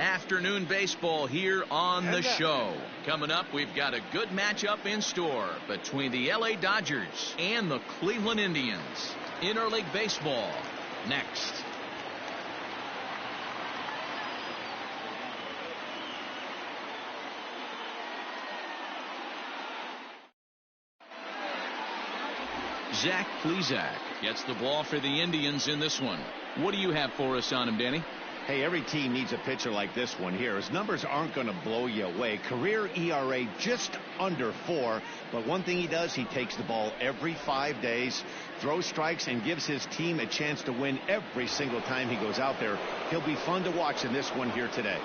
Afternoon baseball here on the show. Coming up, we've got a good matchup in store between the LA Dodgers and the Cleveland Indians. Interleague baseball next. Zach Plesac gets the ball for the Indians in this one. What do you have for us on him, Danny? Hey, every team needs a pitcher like this one here. His numbers aren't going to blow you away. Career ERA just under 4. But one thing he does, he takes the ball every 5 days, throws strikes, and gives his team a chance to win every single time he goes out there. He'll be fun to watch in this one here today.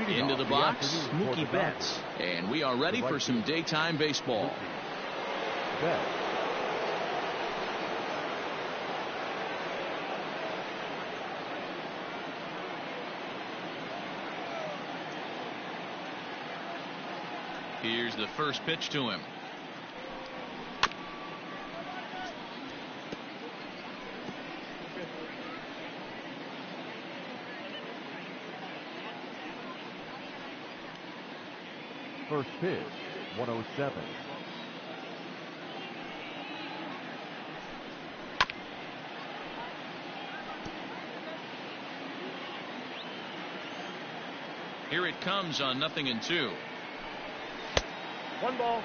Into the box, Mookie Betts. And we are ready for some daytime baseball. Here's the first pitch to him. First pitch, 107. Here it comes on 0-2. 1 ball,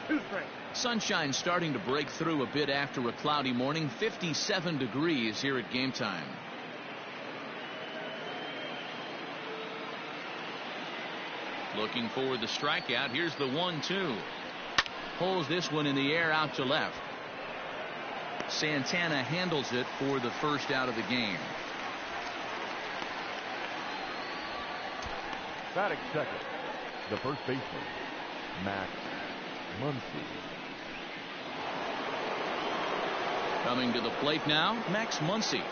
2 strikes. Sunshine starting to break through a bit after a cloudy morning. 57 degrees here at game time. Looking for the strikeout. Here's the 1-2. Pulls this one in the air out to left. Santana handles it for the first out of the game. Batting second, the first baseman, Max Muncy. Coming to the plate now, Max Muncy.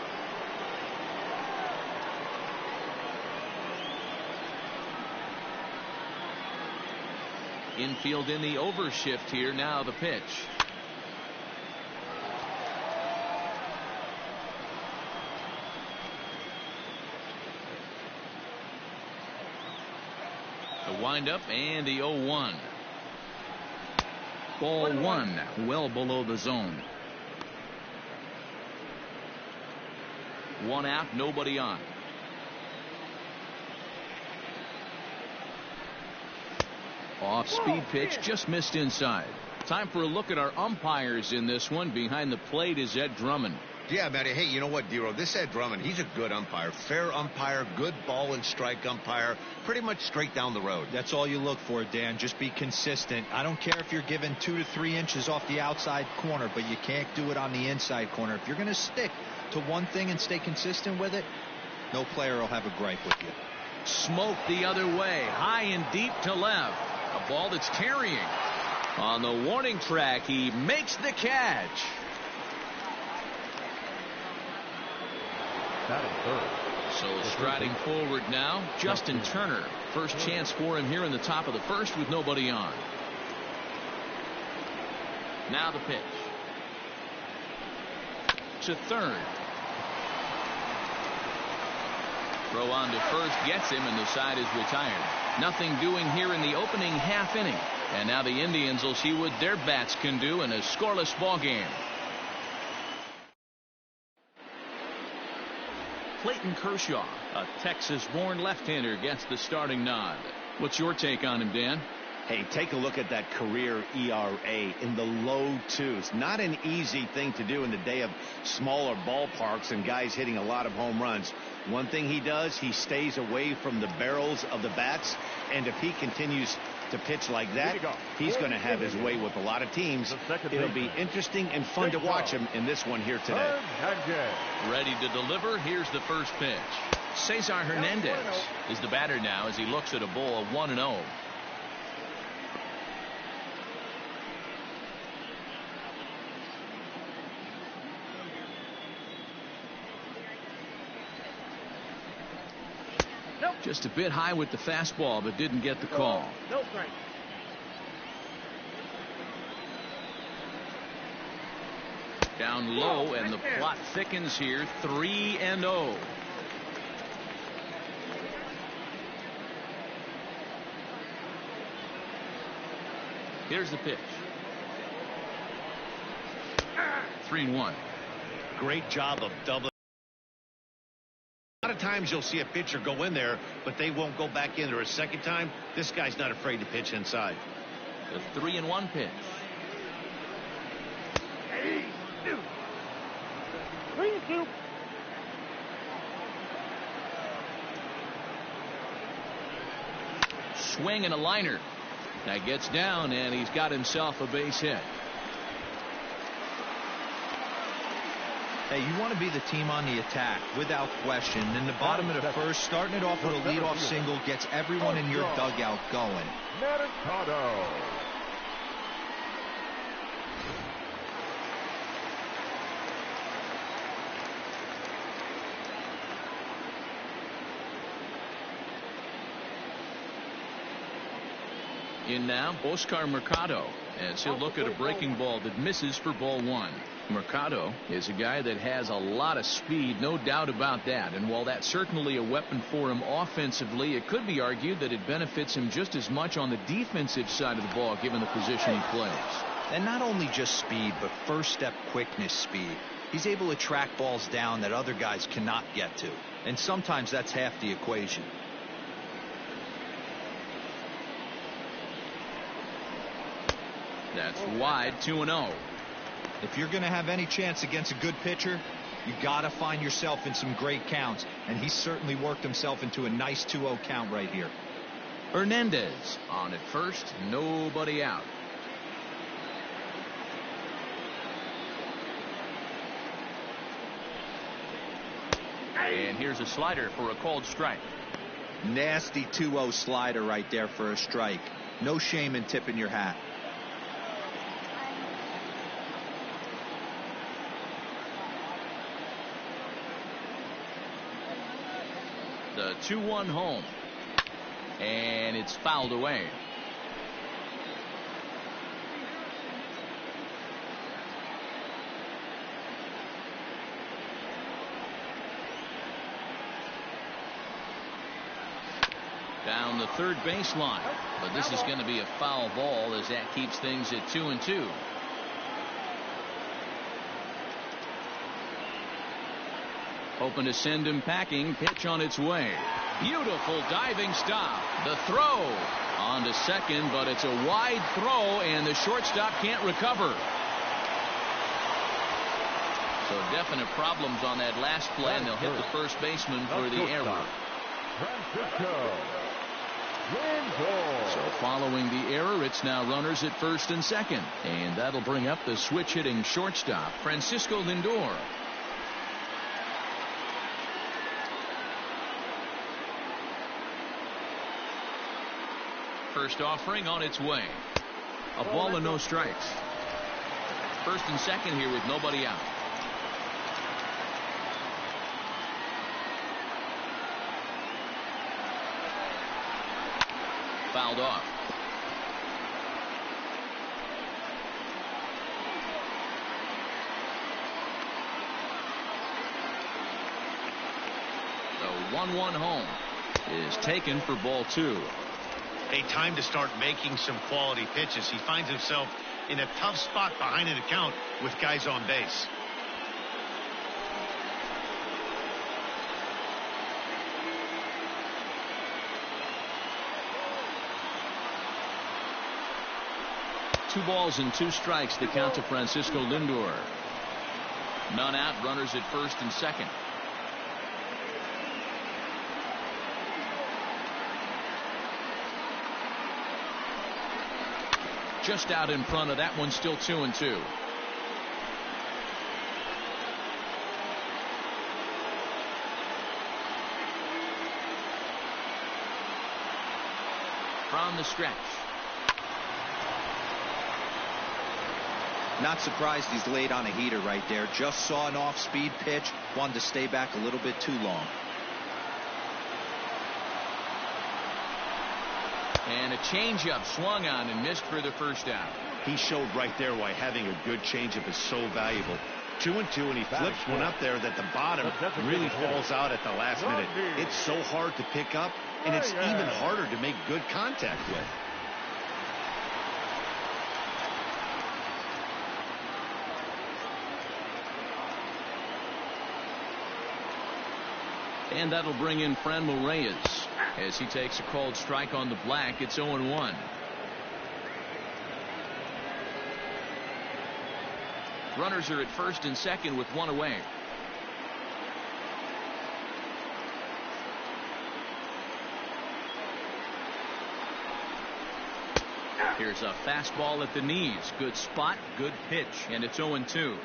Infield in the overshift here. Now the pitch. The windup and the 0-1. Ball 1, well below the zone. 1 out, nobody on. Off speed pitch, just missed inside. Time for a look at our umpires in this one. Behind the plate is Ed Drummond. Yeah, Matty. Hey, you know what, Dero? This Ed Drummond, he's a good umpire. Fair umpire, good ball and strike umpire. Pretty much straight down the road. That's all you look for, Dan. Just be consistent. I don't care if you're given 2 to 3 inches off the outside corner, but you can't do it on the inside corner. If you're going to stick to one thing and stay consistent with it, no player will have a gripe with you. Smoke the other way, high and deep to left. A ball that's carrying. On the warning track, he makes the catch. So striding forward now, Justin Turner. First chance for him here in the top of the first with nobody on. Now the pitch. To third. Throw on to first, gets him, and the side is retired. Nothing doing here in the opening half inning. And now the Indians will see what their bats can do in a scoreless ball game. Clayton Kershaw, a Texas-born left-hander, gets the starting nod. What's your take on him, Dan? Hey, take a look at that career ERA in the low 2s. Not an easy thing to do in the day of smaller ballparks and guys hitting a lot of home runs. One thing he does, he stays away from the barrels of the bats, and if he continues to pitch like that, he's going to have his way with a lot of teams. It'll be interesting and fun to watch him in this one here today. Ready to deliver. Here's the first pitch. Cesar Hernandez is the batter now as he looks at a ball of 1-0. Just a bit high with the fastball, but didn't get the call. No strike. Down low, and the plot thickens here. 3-0. Here's the pitch. 3-1. Great job of doubling. A lot of times you'll see a pitcher go in there, but they won't go back in there a second time. This guy's not afraid to pitch inside. The 3-1 pitch. 3-2. Swing and a liner. That gets down, and he's got himself a base hit. Hey, you want to be the team on the attack, without question. In the bottom of the first, starting it off with a leadoff single gets everyone in your dugout going. Mercado. In now, Oscar Mercado, as he'll look at a breaking ball that misses for ball one. Mercado is a guy that has a lot of speed, no doubt about that. And while that's certainly a weapon for him offensively, it could be argued that it benefits him just as much on the defensive side of the ball, given the position he plays. And not only just speed, but first step quickness speed. He's able to track balls down that other guys cannot get to. And sometimes that's half the equation. That's wide, 2-0. If you're going to have any chance against a good pitcher, you got to find yourself in some great counts. And he certainly worked himself into a nice 2-0 count right here. Hernandez on at first, nobody out. And here's a slider for a called strike. Nasty 2-0 slider right there for a strike. No shame in tipping your hat. The 2-1 home. And it's fouled away. Down the third baseline. But this is going to be a foul ball, as that keeps things at 2-2. Hoping to send him packing. Pitch on its way. Beautiful diving stop. The throw on to second, but it's a wide throw, and the shortstop can't recover. So definite problems on that last play, and they'll hit the first baseman for the error. Francisco Lindor. So following the error, it's now runners at first and second, and that'll bring up the switch hitting shortstop, Francisco Lindor. First offering on its way. A ball and no strikes. First and second here with nobody out. Fouled off. The 1-1 home is taken for ball two. A time to start making some quality pitches. He finds himself in a tough spot behind an account with guys on base. Two balls and two strikes to count to Francisco Lindor. None out, runners at first and second. Just out in front of that one, still 2-2. From the stretch. Not surprised he's laid on a heater right there. Just saw an off-speed pitch. Wanted to stay back a little bit too long. And a changeup swung on and missed for the first out. He showed right there why having a good changeup is so valuable. 2-2, and he flips one up there that the bottom really falls out at the last minute. It's so hard to pick up, and it's even harder to make good contact with. And that'll bring in Franmil Reyes as he takes a called strike on the black. It's 0-1. Runners are at first and second with one away. Here's a fastball at the knees. Good spot, good pitch, and it's 0-2.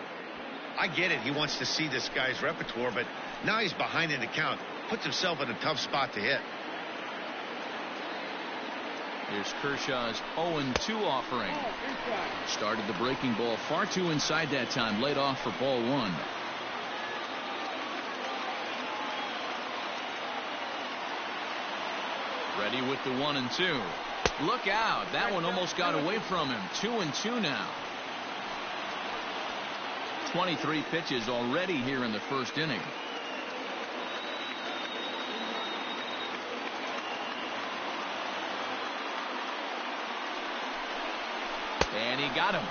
I get it. He wants to see this guy's repertoire, but now he's behind in the count. Puts himself in a tough spot to hit. Here's Kershaw's 0-2 offering. Started the breaking ball far too inside that time. Laid off for ball one. Ready with the 1-2. Look out. That one almost got away from him. 2-2 now. 23 pitches already here in the first inning. And he got him.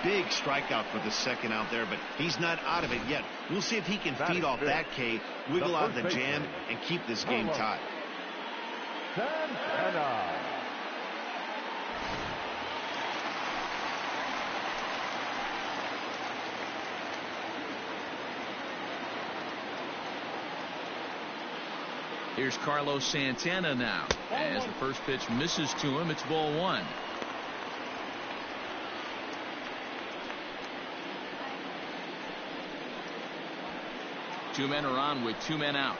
Big strikeout for the second out there, but he's not out of it yet. We'll see if he can feed off that K, wiggle out of the jam, and keep this game tied. Santana. Here's Carlos Santana now. As the first pitch misses to him, it's ball one. Two men are on with two men out.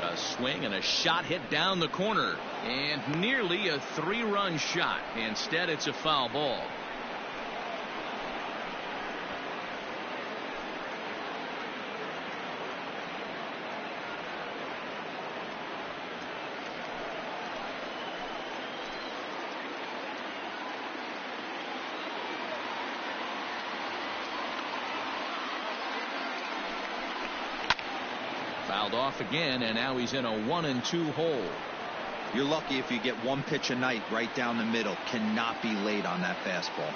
A swing and a shot hit down the corner, and nearly a three-run shot. Instead, it's a foul ball. Fouled off again, and now he's in a 1-2 hole. You're lucky if you get one pitch a night right down the middle. Cannot be late on that fastball.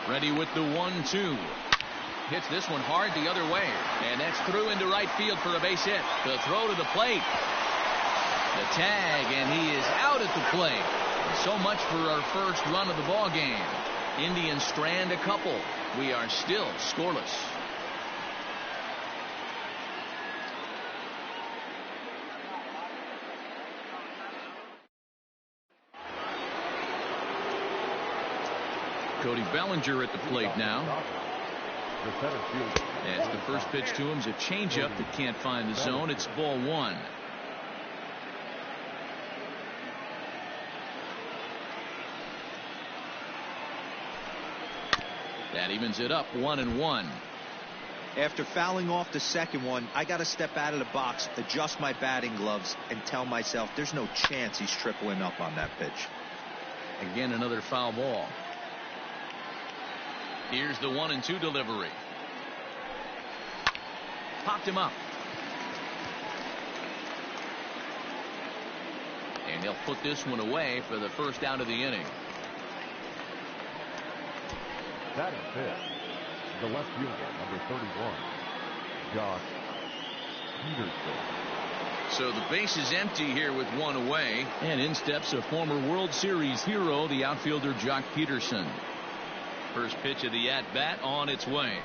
Ready with the 1-2. Hits this one hard the other way, and that's through into right field for a base hit. The throw to the plate. The tag, and he is out at the plate. So much for our first run of the ball game. Indians strand a couple. We are still scoreless. Cody Bellinger at the plate now. As the first pitch to him is a changeup that can't find the zone. It's ball one. That evens it up 1-1. After fouling off the second one, I got to step out of the box, adjust my batting gloves, and tell myself there's no chance he's tripling up on that pitch. Again, another foul ball. Here's the 1-2 delivery. Popped him up. And he'll put this one away for the first out of the inning. That is it. The left fielder, number 31, Josh Peterson. So the base is empty here with one away. And in steps a former World Series hero, the outfielder Jock Peterson. First pitch of the at-bat on its way.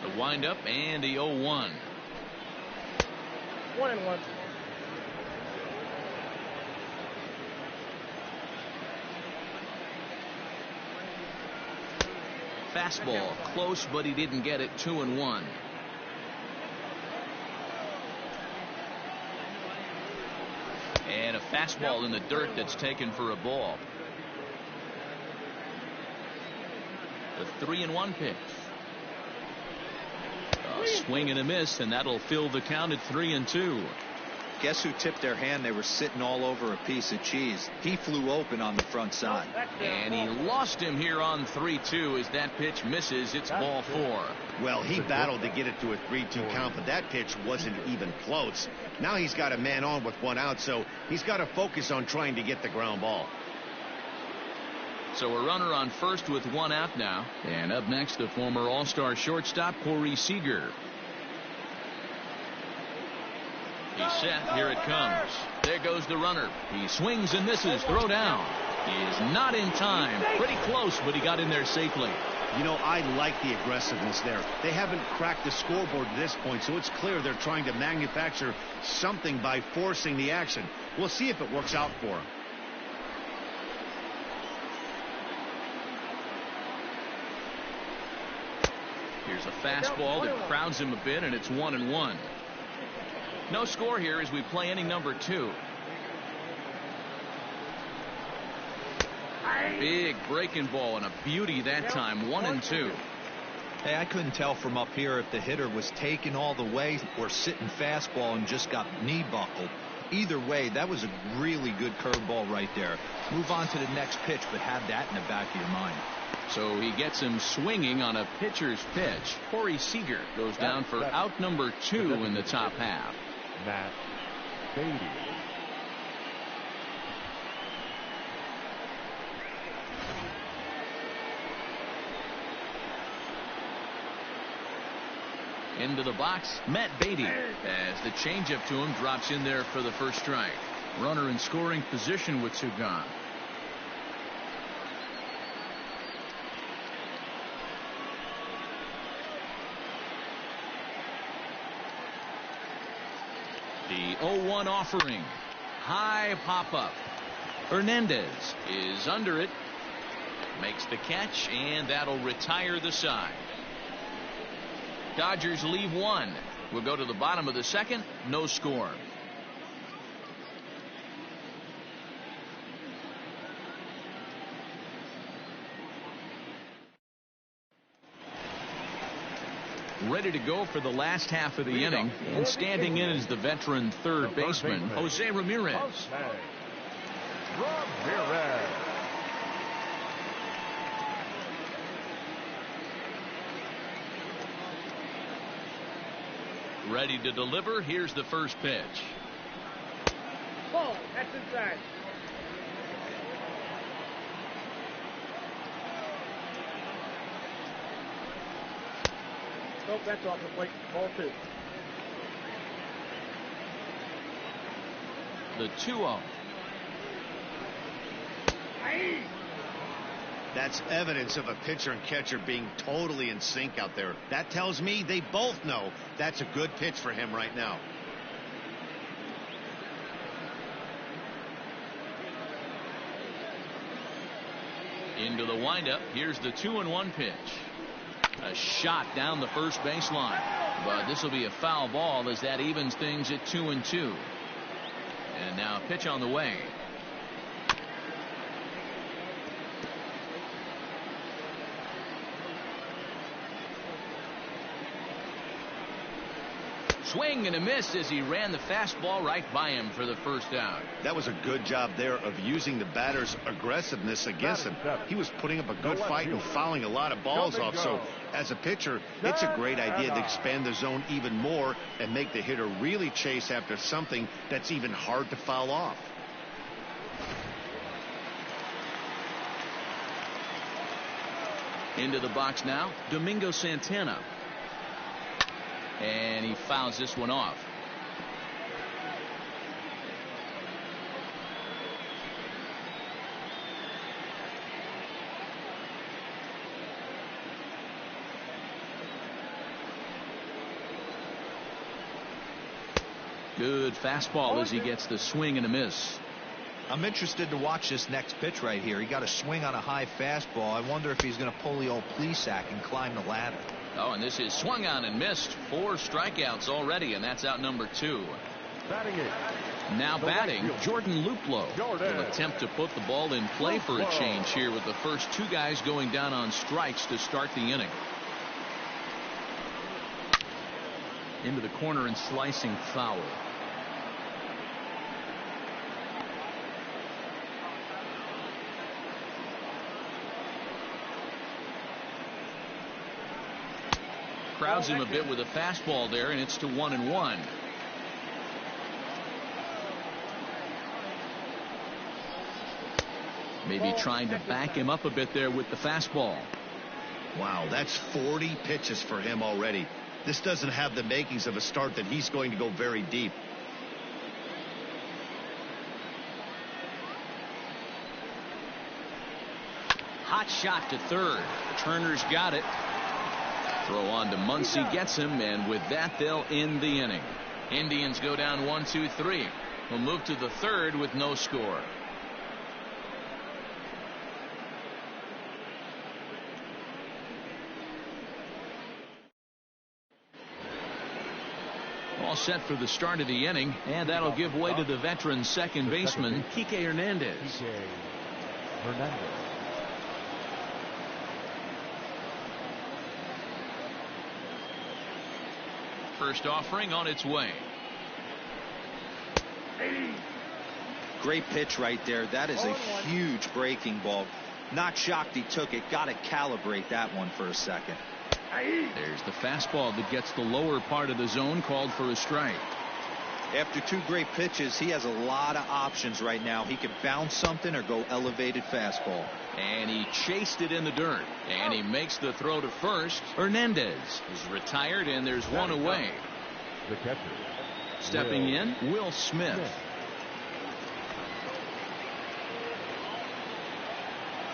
The windup and the 0-1. 1-1. Fastball close, but he didn't get it. 2-1. And a fastball in the dirt that's taken for a ball. The 3-1 pitch. A swing and a miss, and that'll fill the count at 3-2. Guess who tipped their hand? They were sitting all over a piece of cheese. He flew open on the front side. And he lost him here on 3-2 as that pitch misses. It's ball 4. Well, he battled to get it to a 3-2 count, but that pitch wasn't even close. Now he's got a man on with 1 out, so he's got to focus on trying to get the ground ball. So a runner on first with 1 out now. And up next, the former All-Star shortstop, Corey Seager. He's set. Here it comes. There goes the runner. He swings and misses. Throw down. He is not in time. Pretty close, but he got in there safely. You know, I like the aggressiveness there. They haven't cracked the scoreboard at this point, so it's clear they're trying to manufacture something by forcing the action. We'll see if it works out for them. Here's a fastball that crowds him a bit, and it's 1-1. No score here as we play inning number 2. Big breaking ball and a beauty that time. 1-2. Hey, I couldn't tell from up here if the hitter was taken all the way or sitting fastball and just got knee buckled. Either way, that was a really good curveball right there. Move on to the next pitch, but have that in the back of your mind. So he gets him swinging on a pitcher's pitch. Corey Seager goes down for out number 2 in the top half. Matt Beatty. Into the box, Matt Beatty, as the changeup to him drops in there for the first strike. Runner in scoring position with 2 gone. The 0-1 offering. High pop-up. Hernandez is under it. Makes the catch, and that'll retire the side. Dodgers leave 1. We'll go to the bottom of the second. No score. Ready to go for the last half of the inning, and standing in is the veteran third baseman, Jose Ramirez. Ready to deliver. Here's the first pitch. Ball. That's inside. Nope, that's off the plate. Ball 2. The 2-0. That's evidence of a pitcher and catcher being totally in sync out there. That tells me they both know that's a good pitch for him right now. Into the windup. Here's the 2-1 pitch. A shot down the first baseline, but this will be a foul ball as that evens things at 2-2. And now a pitch on the way. Swing and a miss as he ran the fastball right by him for the first out. That was a good job there of using the batter's aggressiveness against him. He was putting up a good fight and fouling a lot of balls off. So as a pitcher, it's a great idea to expand the zone even more and make the hitter really chase after something that's even hard to foul off. Into the box now, Domingo Santana. And he fouls this one off. Good fastball as he gets the swing and a miss. I'm interested to watch this next pitch right here. He got a swing on a high fastball. I wonder if he's going to pull the old Plesac and climb the ladder. Oh, and this is swung on and missed. 4 strikeouts already, and that's out number 2. Now batting, Jordan Luplow will attempt to put the ball in play for a change here with the first 2 guys going down on strikes to start the inning. Into the corner and slicing foul. crowds him a bit with a fastball there, and it's to 1-1. Maybe trying to back him up a bit there with the fastball. Wow, that's 40 pitches for him already. This doesn't have the makings of a start that he's going to go very deep. Hot shot to third. Turner's got it. Throw on to Muncy, gets him, and with that they'll end the inning. Indians go down 1-2-3. We'll move to the third with no score. All set for the start of the inning, and that'll give way to the veteran second baseman, Kike Hernandez. First offering on its way. Great pitch right there. That is a huge breaking ball. Not shocked he took it. Got to calibrate that one for a second. There's the fastball that gets the lower part of the zone, called for a strike. After two great pitches, he has a lot of options right now. He could bounce something or go elevated fastball. And he chased it in the dirt. And he makes the throw to first. Hernandez is retired, and there's one away. The catcher. Stepping in, Will Smith.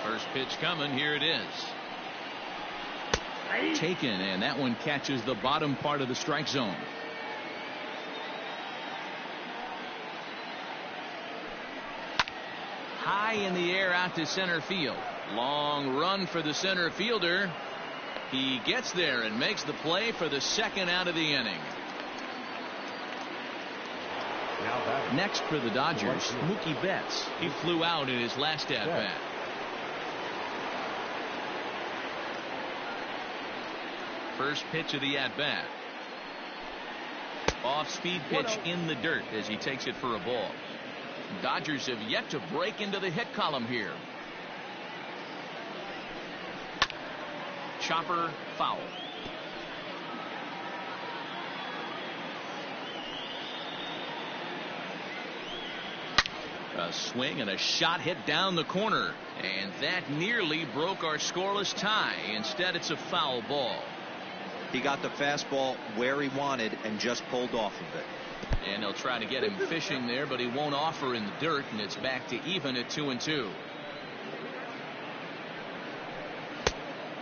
First pitch coming. Here it is. Taken, and that one catches the bottom part of the strike zone. High in the air out to center field. Long run for the center fielder. He gets there and makes the play for the second out of the inning. Next for the Dodgers, Mookie Betts. He flew out in his last at bat. First pitch of the at-bat. Off-speed pitch in the dirt as he takes it for a ball. Dodgers have yet to break into the hit column here. Chopper foul. A swing and a shot hit down the corner, and that nearly broke our scoreless tie. Instead, it's a foul ball. He got the fastball where he wanted and just pulled off of it. And he'll try to get him fishing there, but he won't offer in the dirt, and it's back to even at 2-2.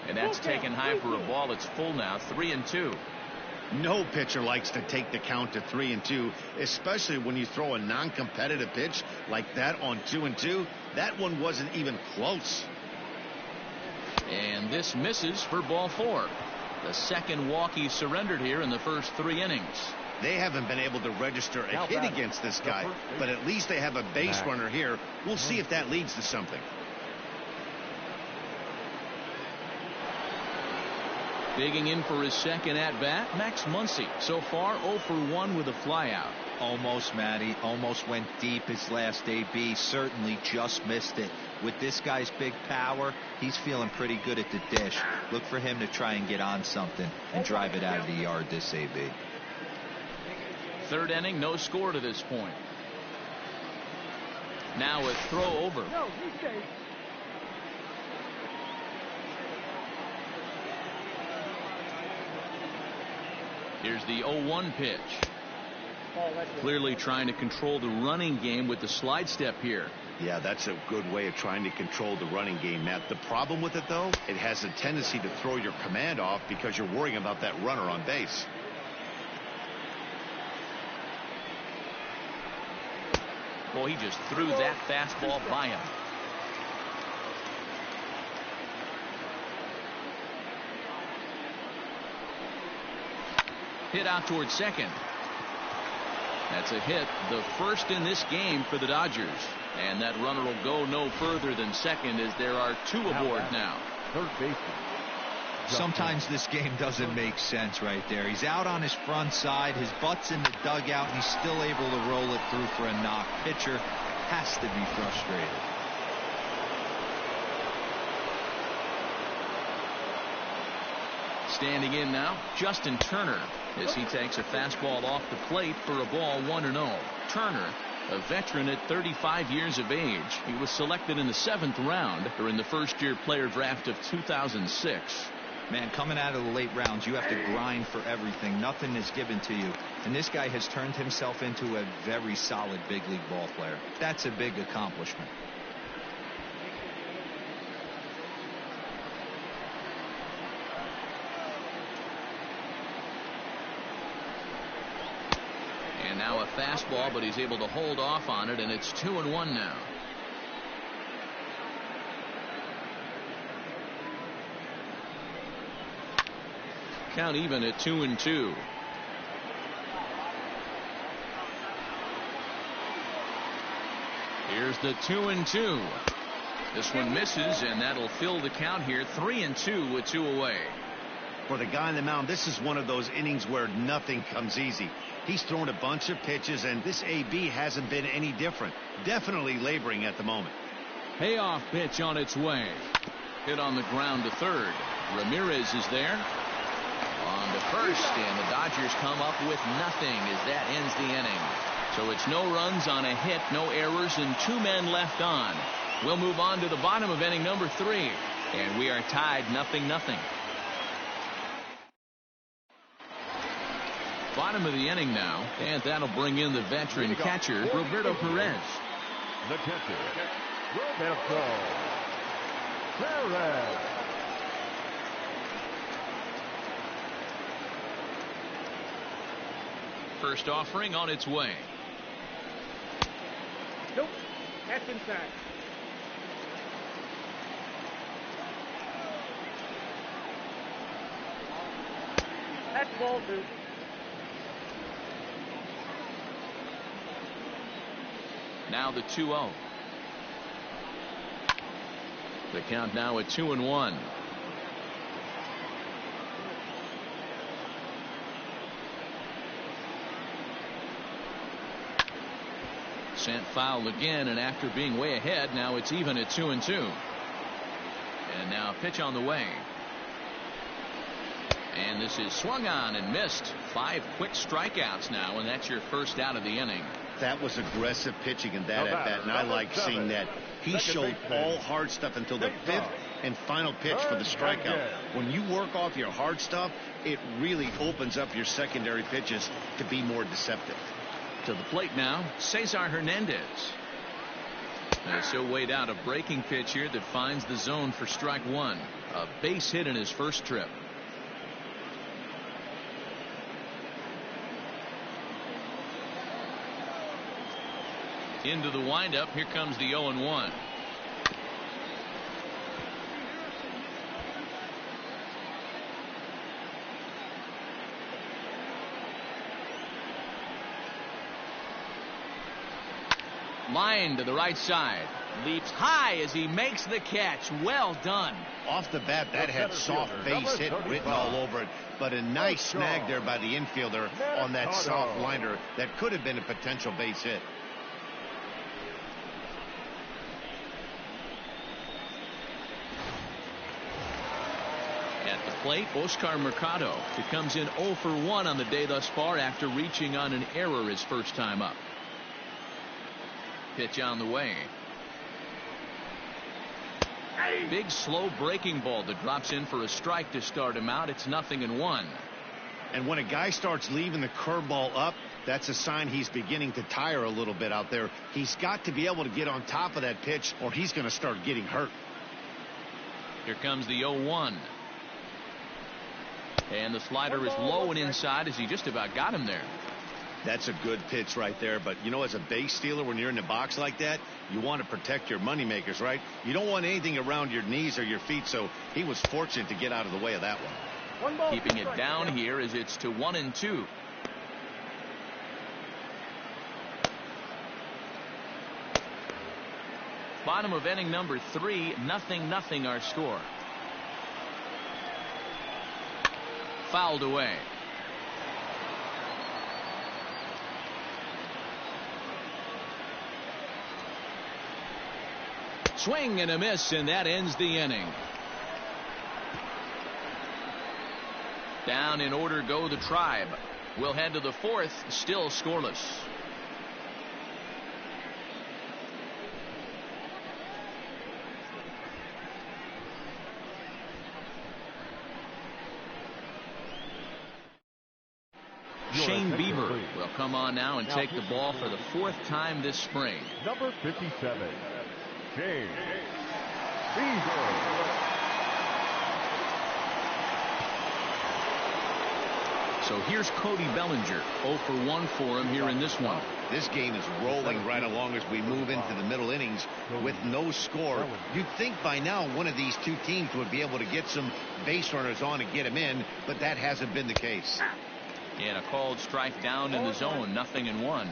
And that's taken high for a ball. It's full now, 3-2. No pitcher likes to take the count to 3-2, especially when you throw a non-competitive pitch like that on 2-2. That one wasn't even close. And this misses for ball 4. The second walk he surrendered here in the first 3 innings. They haven't been able to register a hit against this guy, but at least they have a base runner here. We'll see if that leads to something. Digging in for his second at-bat, Max Muncy. So far, 0 for 1 with a flyout. Almost, Matty. Almost went deep his last AB. Certainly just missed it. With this guy's big power, he's feeling pretty good at the dish. Look for him to try and get on something and drive it out of the yard this AB. Third inning, no score to this point. Now a throw over. Here's the 0-1 pitch. Clearly trying to control the running game with the slide step here. Yeah, that's a good way of trying to control the running game, Matt. The problem with it, though, it has a tendency to throw your command off because you're worrying about that runner on base. Boy, he just threw that fastball by him. Hit out towards second. That's a hit, the first in this game for the Dodgers. And that runner will go no further than second as there are 2 aboard now. Third baseman. Sometimes this game doesn't make sense right there. He's out on his front side, his butt's in the dugout, and he's still able to roll it through for a knock. Pitcher has to be frustrated. Standing in now, Justin Turner, as he takes a fastball off the plate for a ball 1-0. Turner, a veteran at 35 years of age. He was selected in the 7th round during the first-year player draft of 2006. Man, coming out of the late rounds, you have to grind for everything. Nothing is given to you. And this guy has turned himself into a very solid big league ball player. That's a big accomplishment. And now a fastball, but he's able to hold off on it, and it's 2-1 now. Count even at 2-2. Here's the 2-2. This one misses, and that'll fill the count here. 3-2 with 2 away. For the guy on the mound, this is one of those innings where nothing comes easy. He's thrown a bunch of pitches, and this AB hasn't been any different. Definitely laboring at the moment. Payoff pitch on its way. Hit on the ground to third. Ramirez is there. On to first, and the Dodgers come up with nothing as that ends the inning. So it's no runs on a hit, no errors, and 2 men left on. We'll move on to the bottom of inning number 3, and we are tied 0-0. Bottom of the inning now, and that'll bring in the veteran catcher, Roberto Perez. The catcher, Roberto Perez. First offering on its way. Nope. That's inside. That's ball 2. Now the 2-0. The count now at 2-1. Sent foul again, and after being way ahead, now it's even at 2-2. And now a pitch on the way. And this is swung on and missed. 5 quick strikeouts now, and that's your first out of the inning. That was aggressive pitching in that at bat, and I like seeing that. He showed all hard stuff until the 5th and final pitch for the strikeout. When you work off your hard stuff, it really opens up your secondary pitches to be more deceptive. To the plate now, Cesar Hernandez. As he'll wait out a breaking pitch here that finds the zone for strike 1. A base hit in his first trip. Into the windup. Here comes the 0-1. Line to the right side. Leaps high as he makes the catch. Well done. Off the bat, that had soft base hit written all over it, but a nice snag there by the infielder on that soft liner that could have been a potential base hit. At the plate, Oscar Mercado, who comes in 0 for 1 on the day thus far after reaching on an error his first time up. Pitch on the way. Big slow breaking ball that drops in for a strike to start him out. It's 0-1. And when a guy starts leaving the curveball up, that's a sign he's beginning to tire a little bit out there. He's got to be able to get on top of that pitch, or he's going to start getting hurt. Here comes the 0-1. And the slider is low and inside as he just about got him there. That's a good pitch right there. But, you know, as a base stealer, when you're in the box like that, you want to protect your moneymakers, right? You don't want anything around your knees or your feet, so he was fortunate to get out of the way of that one. Keeping it down here as it's to 1-2. Bottom of inning number 3, 0-0 our score. Fouled away. Swing and a miss, and that ends the inning. Down in order go the Tribe. We'll head to the fourth, still scoreless. Shane Bieber will come on now and take the ball for the fourth time this spring. Number 57, Shane Bieber. So here's Cody Bellinger. 0 for 1 for him here in this one. This game is rolling right along as we move into the middle innings with no score. You'd think by now one of these two teams would be able to get some base runners on and get them in, but that hasn't been the case. And a called strike down in the zone, 0-1.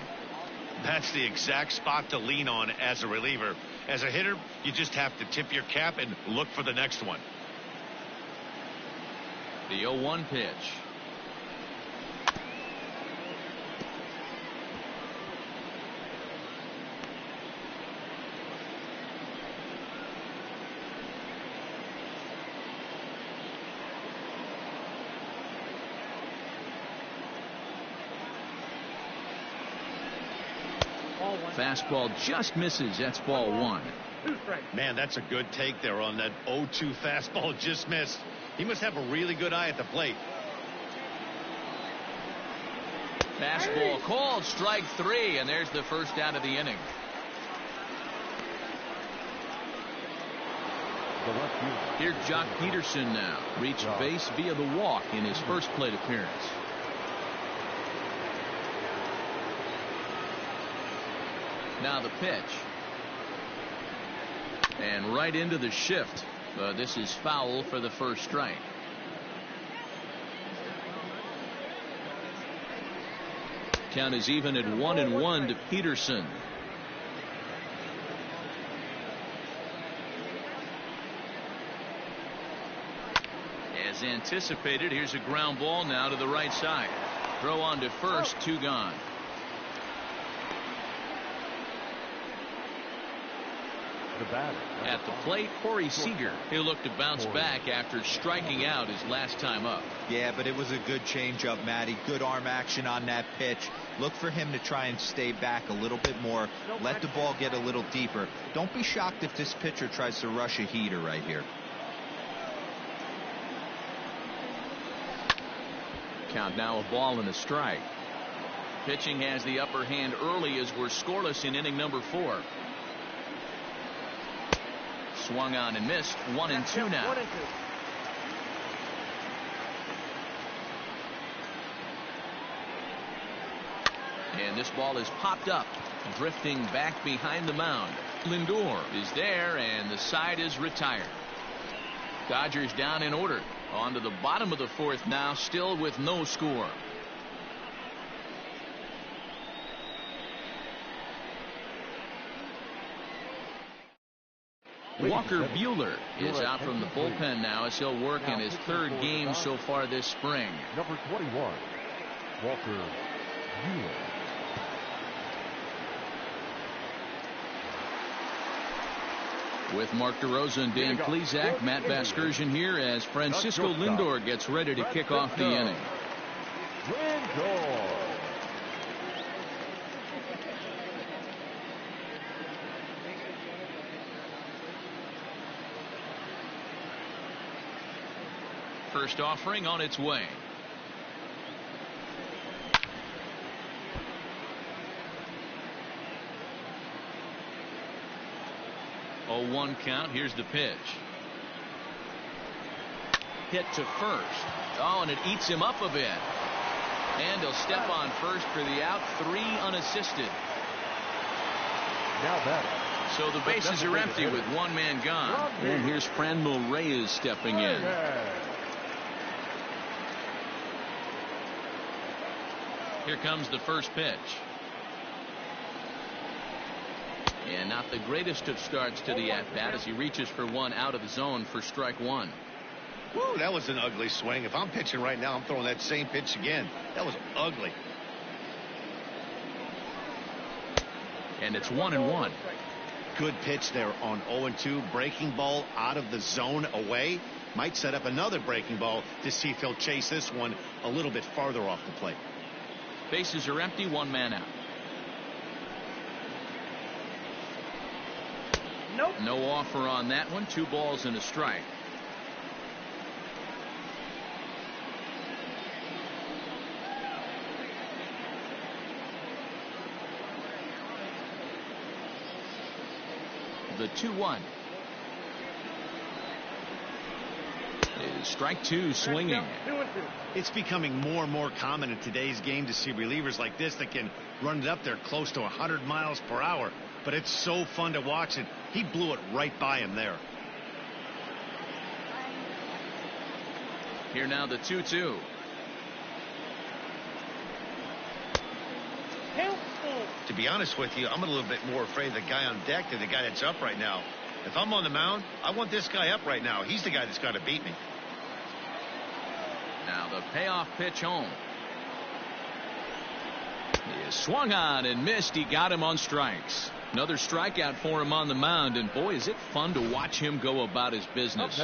That's the exact spot to lean on as a reliever. As a hitter, you just have to tip your cap and look for the next one. The 0-1 pitch. Fastball just misses. That's ball 1. Man, that's a good take there on that 0-2 fastball just missed. He must have a really good eye at the plate. Fastball called, strike 3, and there's the first out of the inning. Here's Jock Peterson now. Reached base via the walk in his first plate appearance. Now the pitch. And right into the shift. This is foul for the first strike. Count is even at 1-1 to Peterson. As anticipated, here's a ground ball now to the right side. Throw on to first, 2 gone. At the plate, Corey Seager. He looked to bounce back after striking out his last time up. Yeah, but it was a good changeup, Matty. Good arm action on that pitch. Look for him to try and stay back a little bit more. Let the ball get a little deeper. Don't be shocked if this pitcher tries to rush a heater right here. Count now a ball and a strike. Pitching has the upper hand early as we're scoreless in inning number 4. Swung on and missed. 1-2 now. And this ball is popped up, drifting back behind the mound. Lindor is there, and the side is retired. Dodgers down in order. On to the bottom of the 4th now, still with no score. Walker Buehler is out from the bullpen now as he'll work in his 3rd game so far this spring. Number 21, Walker Buehler. With Mark DeRosa and Dan Plesac, Matt Vasgersian here as Francisco Lindor gets ready to kick off the inning. Lindor. First offering on its way. Oh, 1 count. Here's the pitch. Hit to first. Oh, and it eats him up a bit. And he'll step on first for the out. 3 unassisted. Now that. So the bases are empty with 1 man gone. And here's Franmil Reyes stepping in. Here comes the first pitch. And not the greatest of starts to the at-bat as he reaches for 1 out of the zone for strike 1. Woo, that was an ugly swing. If I'm pitching right now, I'm throwing that same pitch again. That was ugly. And it's 1-1. Good pitch there on 0-2. Breaking ball out of the zone away. Might set up another breaking ball to see if he'll chase this one a little bit farther off the plate. Bases are empty, one man out. Nope. No offer on that one. 2 balls and a strike. The 2-1 is strike 2 swinging. 2-2. It's becoming more and more common in today's game to see relievers like this that can run it up there close to 100 miles per hour. But it's so fun to watch it. He blew it right by him there. Here now the 2-2. To be honest with you, I'm a little bit more afraid of the guy on deck than the guy that's up right now. If I'm on the mound, I want this guy up right now. He's the guy that's got to beat me. Now the payoff pitch home. He is swung on and missed. He got him on strikes. Another strikeout for him on the mound, and boy, is it fun to watch him go about his business.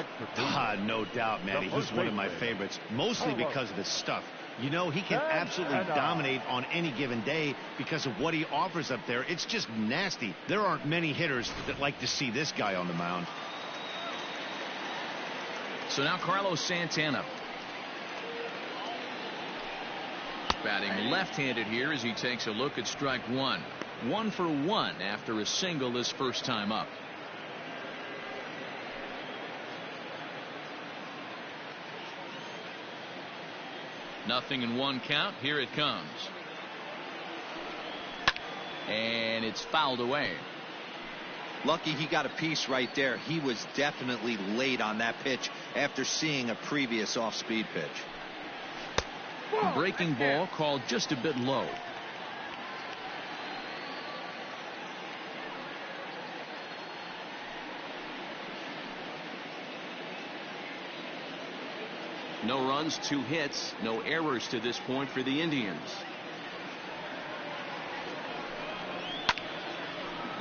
No doubt, Manny. He's one of my favorites, mostly because of his stuff. You know, he can absolutely dominate on any given day because of what he offers up there. It's just nasty. There aren't many hitters that like to see this guy on the mound. So now Carlos Santana batting left-handed here as he takes a look at strike 1. 1 for 1 after a single his first time up. Nothing in 1 count. Here it comes. And it's fouled away. Lucky he got a piece right there. He was definitely late on that pitch after seeing a previous off-speed pitch. Breaking ball called just a bit low. No runs, 2 hits, no errors to this point for the Indians.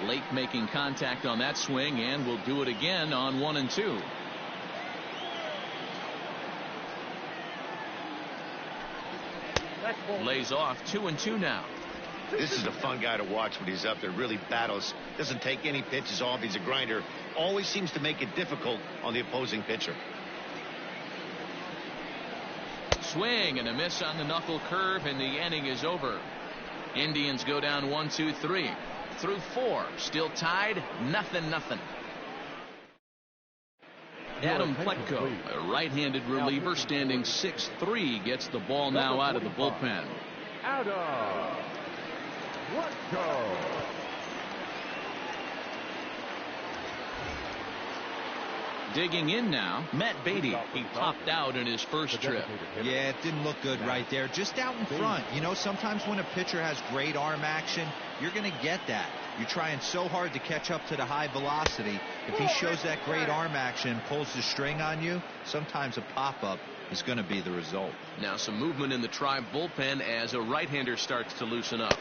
Late making contact on that swing, and will do it again on 1 and 2. Lays off 2 and 2 now. This is a fun guy to watch when he's up there. Really battles. Doesn't take any pitches off. He's a grinder. Always seems to make it difficult on the opposing pitcher. Swing and a miss on the knuckle curve, and the inning is over. Indians go down 1-2-3 through 4, still tied, nothing. Adam Pletko, a right-handed reliever, standing 6'3", gets the ball now out of the bullpen. Adam Pletko. Digging in now, Matt Beatty. He popped out in his first trip. Yeah, it didn't look good right there. Just out in front. You know, sometimes when a pitcher has great arm action, you're going to get that. You're trying so hard to catch up to the high velocity. If he shows that great arm action, pulls the string on you, sometimes a pop-up is going to be the result. Now some movement in the Tribe bullpen as a right-hander starts to loosen up.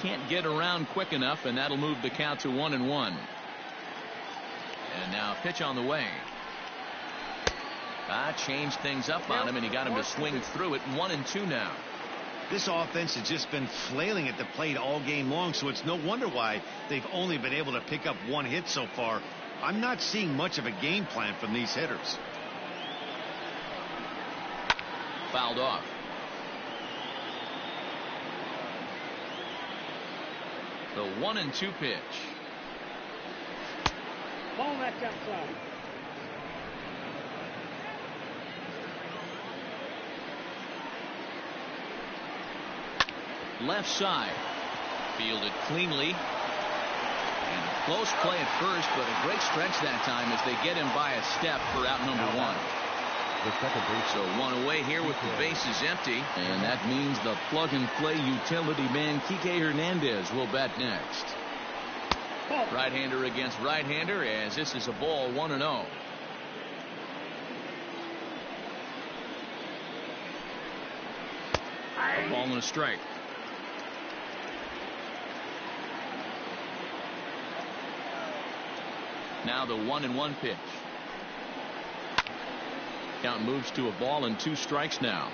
Can't get around quick enough, and that'll move the count to 1-1. And now pitch on the way. Changed things up on him, and he got him to swing through it. 1-2 now. This offense has just been flailing at the plate all game long, so it's no wonder why they've only been able to pick up 1 hit so far. I'm not seeing much of a game plan from these hitters. Fouled off. The 1-2 pitch. Ball back outside. Left side. Fielded cleanly. And a close play at first, but a great stretch that time as they get him by a step for out number 1. So 1 away here with the bases empty, and that means the plug-and-play utility man Kike Hernandez will bat next. Right-hander against right-hander, as this is a ball 1-0. A ball and a strike. Now the 1-1 pitch. Count moves to a ball and 2 strikes now.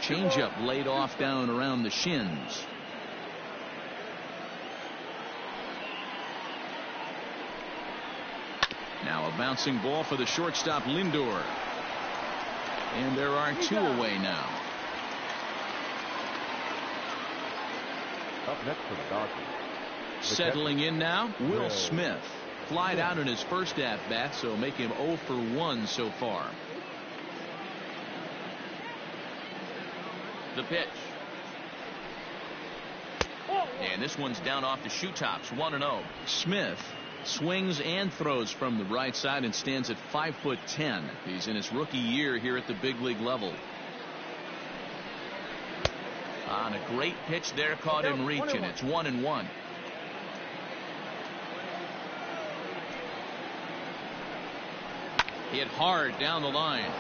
Changeup laid off down around the shins. Now a bouncing ball for the shortstop Lindor. And there are 2 away now. Up next for the Dodgers. Settling in now, Will Smith. Flied out in his first at-bat, so make him 0 for 1 so far. The pitch. And this one's down off the shoe tops. 1-0. Smith swings and throws from the right side and stands at 5'10". He's in his rookie year here at the big league level. On a great pitch there, caught him reaching. It's 1-1. Hit hard down the line.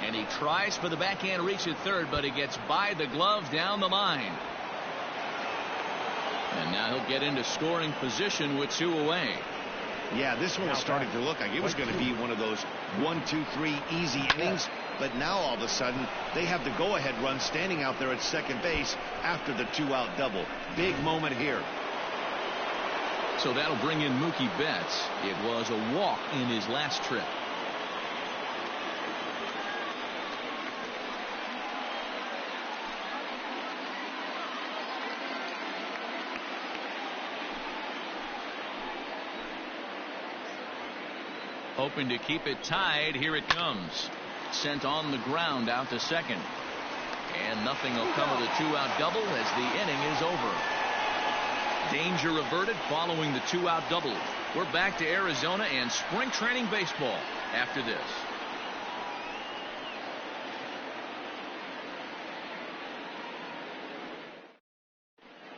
And he tries for the backhand reach at third, but he gets by the glove down the line. And now he'll get into scoring position with 2 away. Yeah, this one was starting to look like it was going to be one of those 1-2-3 easy innings. But now all of a sudden they have the go-ahead run standing out there at second base after the 2-out double. Big moment here. So that'll bring in Mookie Betts. It was a walk in his last trip. Hoping to keep it tied. Here it comes. Sent on the ground out to second. And nothing will come of the 2-out double as the inning is over. Danger averted following the 2-out double. We're back to Arizona and spring training baseball after this.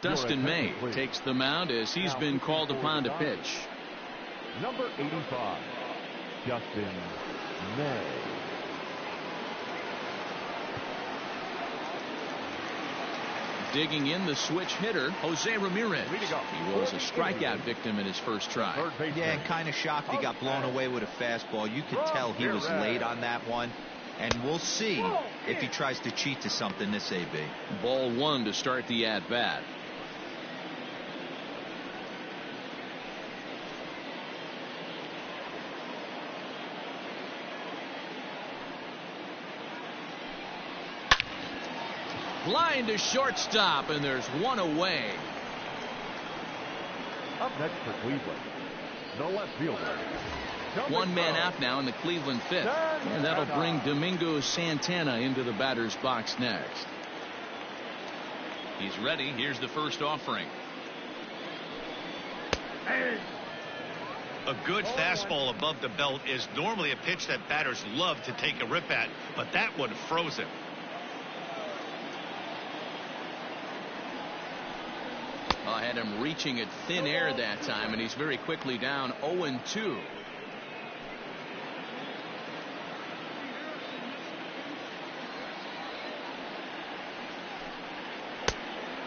Dustin May takes the mound as he's been called upon to pitch. Number 85, Dustin May. Digging in the switch hitter, Jose Ramirez. He was a strikeout victim in his first try. Yeah, and kind of shocked he got blown away with a fastball. You could tell he was late on that one. And we'll see if he tries to cheat to something this AB. Ball 1 to start the at-bat. Line to shortstop, and there's 1 away. Up next for Cleveland, the left fielder. 1 man out now in the Cleveland 5th. And that'll bring Domingo Santana into the batter's box next. He's ready. Here's the first offering. A good fastball above the belt is normally a pitch that batters love to take a rip at, but that one froze him. I had him reaching at thin air that time, and he's very quickly down 0-2.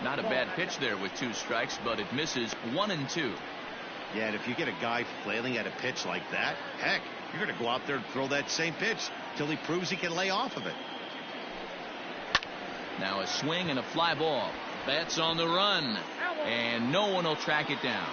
Not a bad pitch there with 2 strikes, but it misses. 1-2. Yeah, and if you get a guy flailing at a pitch like that, heck, you're going to go out there and throw that same pitch till he proves he can lay off of it. Now a swing and a fly ball. Betts on the run, and no one will track it down.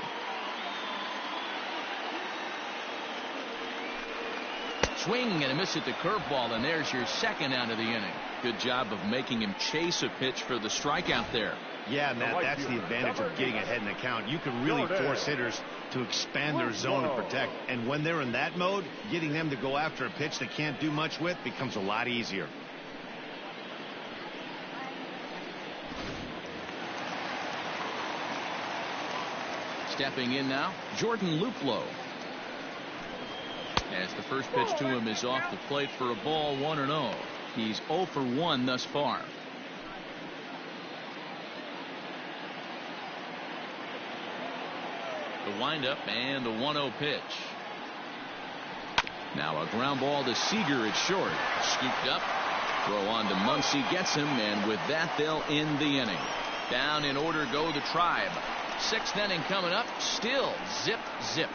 Swing and a miss at the curveball, and there's your second out of the inning. Good job of making him chase a pitch for the strikeout there. Yeah, Matt, that's the advantage of getting ahead in the count. You can really force hitters to expand their zone and protect. And when they're in that mode, getting them to go after a pitch they can't do much with becomes a lot easier. Stepping in now, Jordan Luplow. As the first pitch to him is off the plate for a ball, 1-0. He's 0 for 1 thus far. The windup and the 1-0 pitch. Now a ground ball to Seager. It's short. Scooped up. Throw on to Muncy. Gets him. And with that, they'll end the inning. Down in order go the Tribe. Sixth inning coming up. Still zip, zip.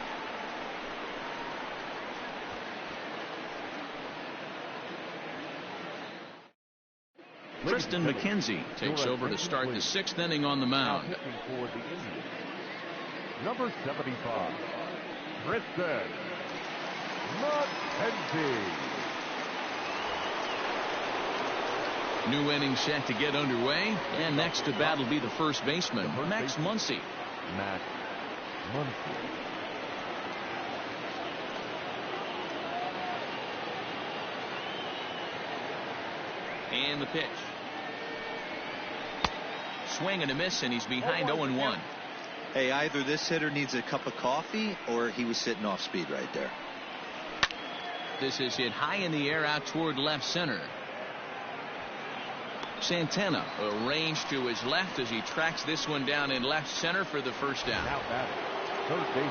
Tristan McKenzie takes over to start the sixth inning on the mound. For the Indians, number 75, Tristan McKenzie. New inning set to get underway, and next to bat will be the first baseman, Max Muncy. Max Muncy. And the pitch. Swing and a miss, and he's behind 0-1. Hey, either this hitter needs a cup of coffee or he was sitting off speed right there. This is hit high in the air out toward left center. Santana arranged to his left as he tracks this one down in left center for the first down. Now batting, third baseman.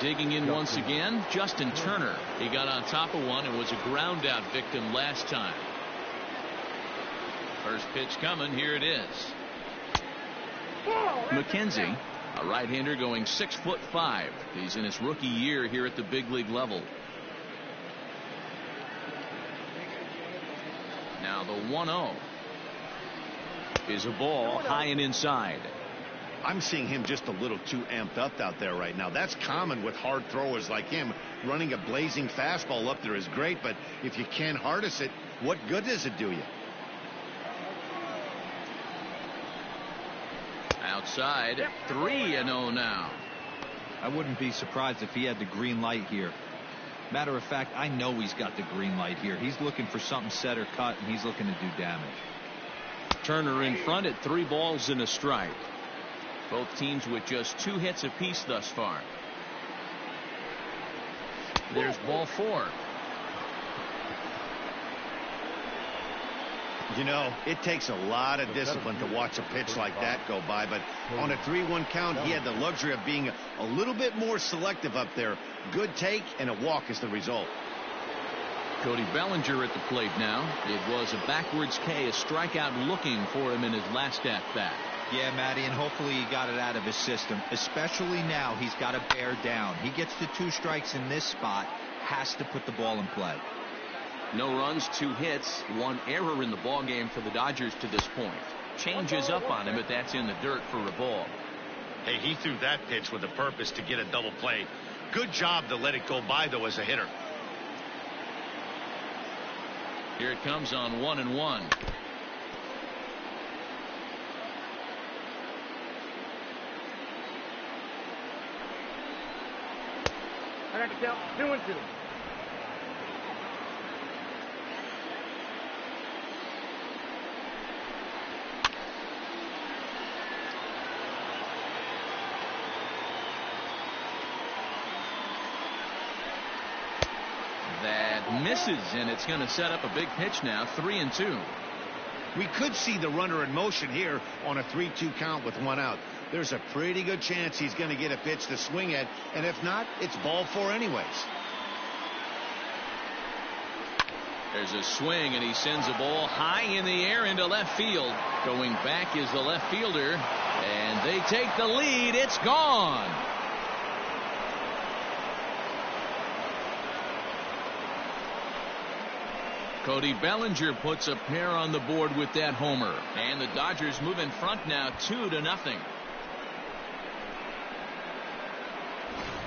Digging in once again, Justin Turner. He got on top of one and was a ground out victim last time. First pitch coming. Here it is. McKenzie, a right-hander going 6'5". He's in his rookie year here at the big league level. Now the 1-0 is a ball high and inside. I'm seeing him just a little too amped up out there right now. That's common with hard throwers like him. Running a blazing fastball up there is great, but if you can't harness it, what good does it do you? Outside, 3-0 now. I wouldn't be surprised if he had the green light here. Matter of fact, I know he's got the green light here. He's looking for something set or cut, and he's looking to do damage. Turner in front at 3 balls and a strike. Both teams with just 2 hits apiece thus far. There's ball 4. You know, it takes a lot of discipline to watch a pitch like that go by, but on a 3-1 count, he had the luxury of being a little bit more selective up there. Good take and a walk is the result. Cody Bellinger at the plate now. It was a backwards K, a strikeout looking for him in his last at-bat. Yeah, Matty, and hopefully he got it out of his system. Especially now, he's got to bear down. He gets the 2 strikes in this spot, has to put the ball in play. No runs, 2 hits, 1 error in the ball game for the Dodgers to this point. Changes up on him, but that's in the dirt for a ball. Hey, he threw that pitch with a purpose to get a double play. Good job to let it go by, though, as a hitter. Here it comes on 1-1. I got to count 2-2. That misses, and it's going to set up a big pitch now. 3-2. We could see the runner in motion here on a 3-2 count with 1 out. There's a pretty good chance he's going to get a pitch to swing at, and if not, it's ball 4 anyways. There's a swing, and he sends a ball high in the air into left field. Going back is the left fielder, and they take the lead. It's gone. Cody Bellinger puts a pair on the board with that homer, and the Dodgers move in front now 2-0.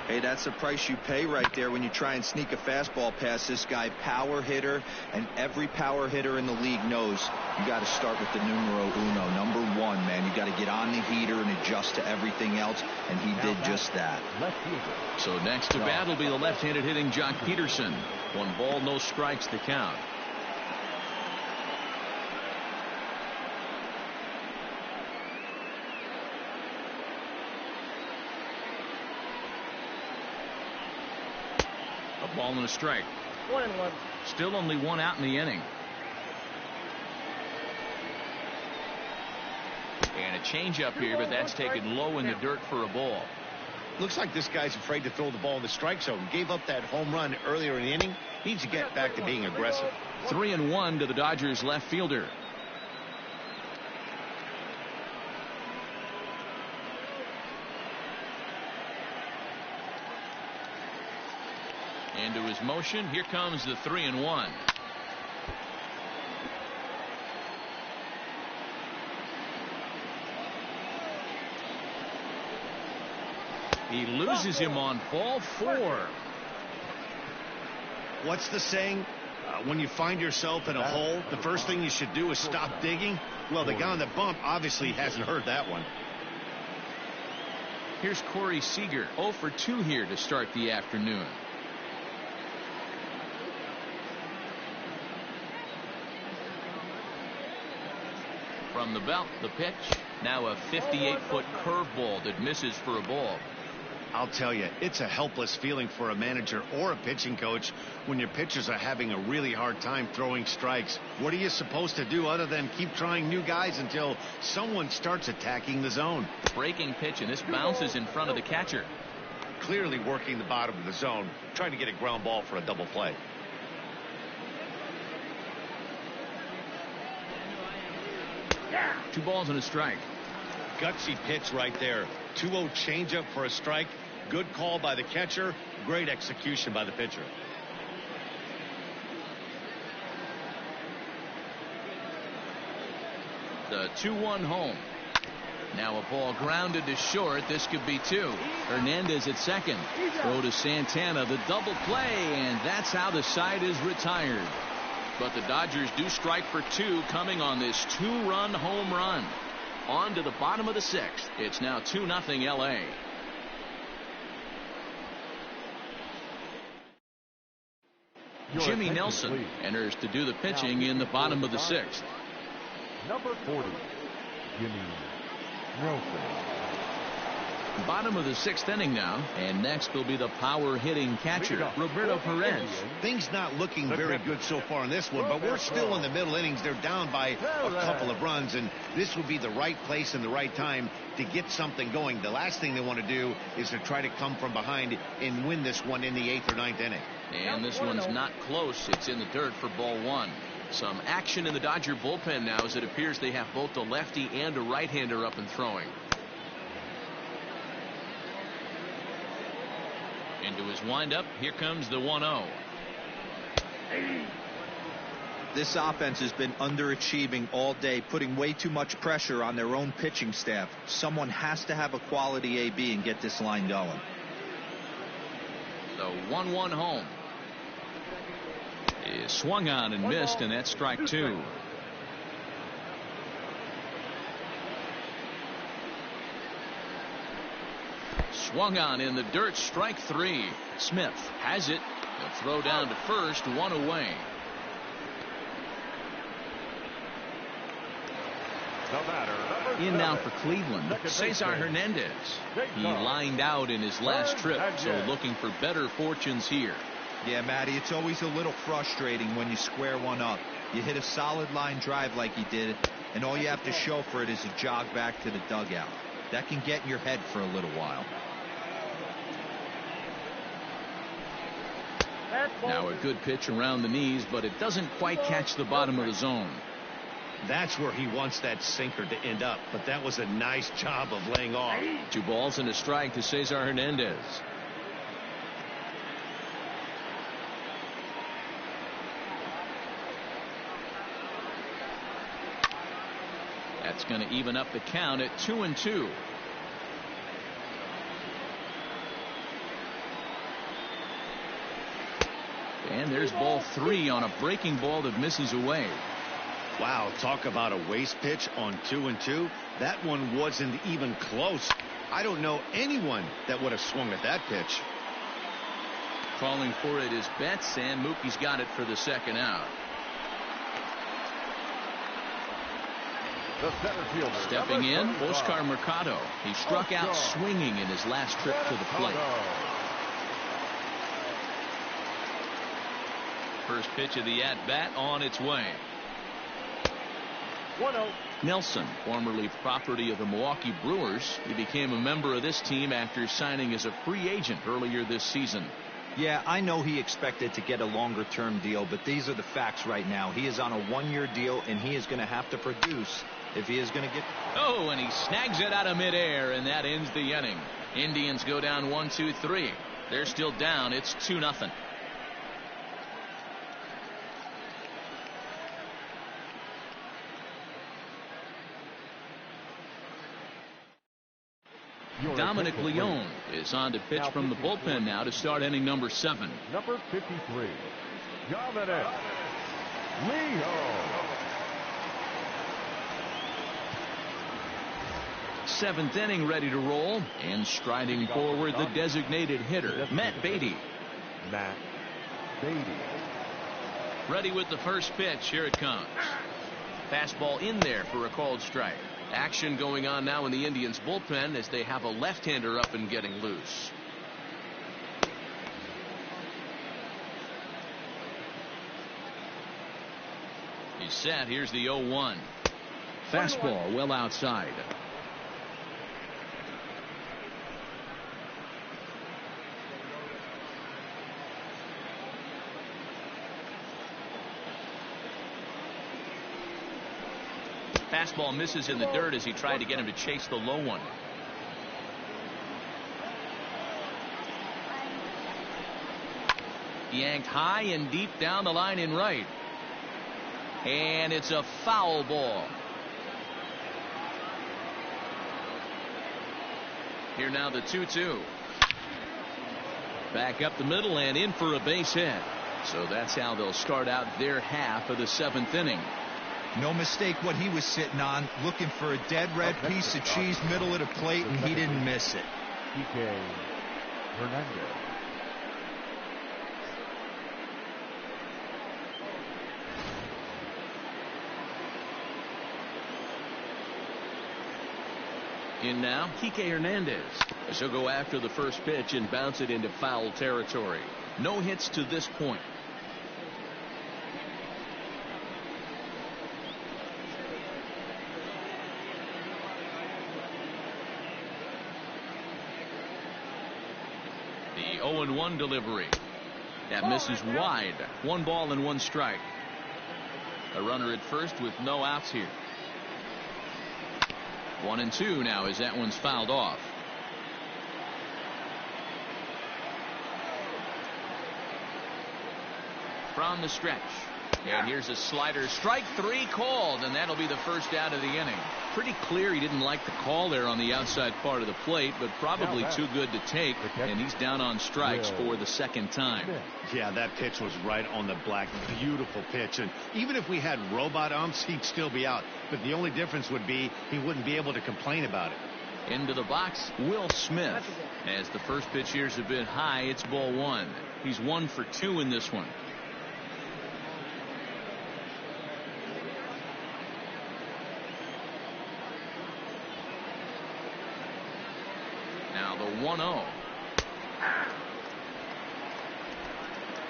Hey, that's the price you pay right there when you try and sneak a fastball past this guy. Power hitter, and every power hitter in the league knows you got to start with the numero uno, number 1, man. You got to get on the heater and adjust to everything else, and he did just that. So next to bat will be the left-handed hitting Jock Peterson. 1 ball, no strikes to count. A ball and a strike. 1-1. Still only 1 out in the inning. And a changeup here, but that's taken low in the dirt for a ball. Looks like this guy's afraid to throw the ball in the strike zone. Gave up that home run earlier in the inning. Needs to get back to being aggressive. 3-1 to the Dodgers left fielder. Into his motion. Here comes the 3-1. He loses him on ball 4. What's the saying? When you find yourself in a hole, the first thing you should do is stop digging. Well, the guy on the bump obviously hasn't heard that one. Here's Corey Seager, 0 for 2 here to start the afternoon. From the belt, the pitch. Now a 58-foot curveball that misses for a ball. I'll tell you, it's a helpless feeling for a manager or a pitching coach when your pitchers are having a really hard time throwing strikes. What are you supposed to do other than keep trying new guys until someone starts attacking the zone? Breaking pitch, and this bounces in front of the catcher. Clearly working the bottom of the zone, trying to get a ground ball for a double play. Two balls and a strike. Gutsy pitch right there. 2-0 changeup for a strike. Good call by the catcher. Great execution by the pitcher. The 2-1 home. Now a ball grounded to short. This could be 2. Hernandez at second. Throw to Santana. The double play, and that's how the side is retired. But the Dodgers do strike for 2 coming on this 2-run home run. On to the bottom of the 6th. It's now 2-0 LA. Jimmy Nelson enters to do the pitching in the bottom of the 6th. Number 40, Jimmy Nelson. Bottom of the 6th inning now, and next will be the power hitting catcher Roberto Perez. Things not looking very good so far in this one, but we're still in the middle innings. They're down by a couple of runs, and this would be the right place and the right time to get something going. The last thing they want to do is to try to come from behind and win this one in the 8th or 9th inning. And this one's not close. It's in the dirt for ball 1. Some action in the Dodger bullpen now, as it appears they have both a lefty and a right-hander up and throwing. Into his windup. Here comes the 1-0. This offense has been underachieving all day, putting way too much pressure on their own pitching staff. Someone has to have a quality AB and get this line going. The 1-1 home is swung on and missed, and that's strike 2. Swung on in the dirt, strike 3. Smith has it. He'll throw down to first, 1 away. In now for Cleveland, Cesar Hernandez. He lined out in his last trip, so looking for better fortunes here. Yeah, Matty, it's always a little frustrating when you square one up. You hit a solid line drive like he did, and all you have to show for it is a jog back to the dugout. That can get in your head for a little while. Now a good pitch around the knees, but it doesn't quite catch the bottom of the zone. That's where he wants that sinker to end up, but that was a nice job of laying off. 2 balls and a strike to Cesar Hernandez. That's going to even up the count at 2-2. And there's ball 3 on a breaking ball that misses away. Wow, talk about a waste pitch on 2-2. That one wasn't even close. I don't know anyone that would have swung at that pitch. Calling for it is Betts, and Mookie's got it for the second out. The center fielder, stepping in, Oscar Mercado. He struck out swinging in his last trip to the plate. First pitch of the at-bat on its way. 1-0. Nelson, formerly property of the Milwaukee Brewers. He became a member of this team after signing as a free agent earlier this season. Yeah, I know he expected to get a longer-term deal, but these are the facts right now. He is on a one-year deal, and he is going to have to produce if he is going to get... Oh, and he snags it out of midair, and that ends the inning. Indians go down 1-2-3. They're still down. It's 2-0. Dominic Leone is on to pitch from the bullpen now to start inning number 7. Number 53, Dominic Leone. 7th inning, ready to roll, and striding forward the designated hitter, Matt Beatty. Matt Beatty. Ready with the first pitch. Here it comes. Fastball in there for a called strike. Action going on now in the Indians bullpen as they have a left-hander up and getting loose. He's set. Here's the 0-1. Fastball well outside. Fastball misses in the dirt as he tried to get him to chase the low one. Yanked high and deep down the line in right. And it's a foul ball. Here now the 2-2. Back up the middle and in for a base hit. So that's how they'll start out their half of the 7th inning. No mistake what he was sitting on, looking for a dead red piece of cheese middle of the plate, and he didn't miss it. Kike Hernandez. In now, Kike Hernandez. As he'll go after the first pitch and bounce it into foul territory. No hits to this point. The 0-1 delivery. That misses wide. 1 ball and 1 strike. A runner at first with no outs here. 1-2 now as that one's fouled off. From the stretch. And here's a slider. Strike 3 called, and that'll be the first out of the inning. Pretty clear he didn't like the call there on the outside part of the plate, but probably too good to take, and he's down on strikes for the second time. Yeah, that pitch was right on the black. Beautiful pitch, and even if we had robot umps, he'd still be out. But the only difference would be he wouldn't be able to complain about it. Into the box, Will Smith. As the first pitch here's a bit high, it's ball 1. He's 1 for 2 in this one. Now the 1-0.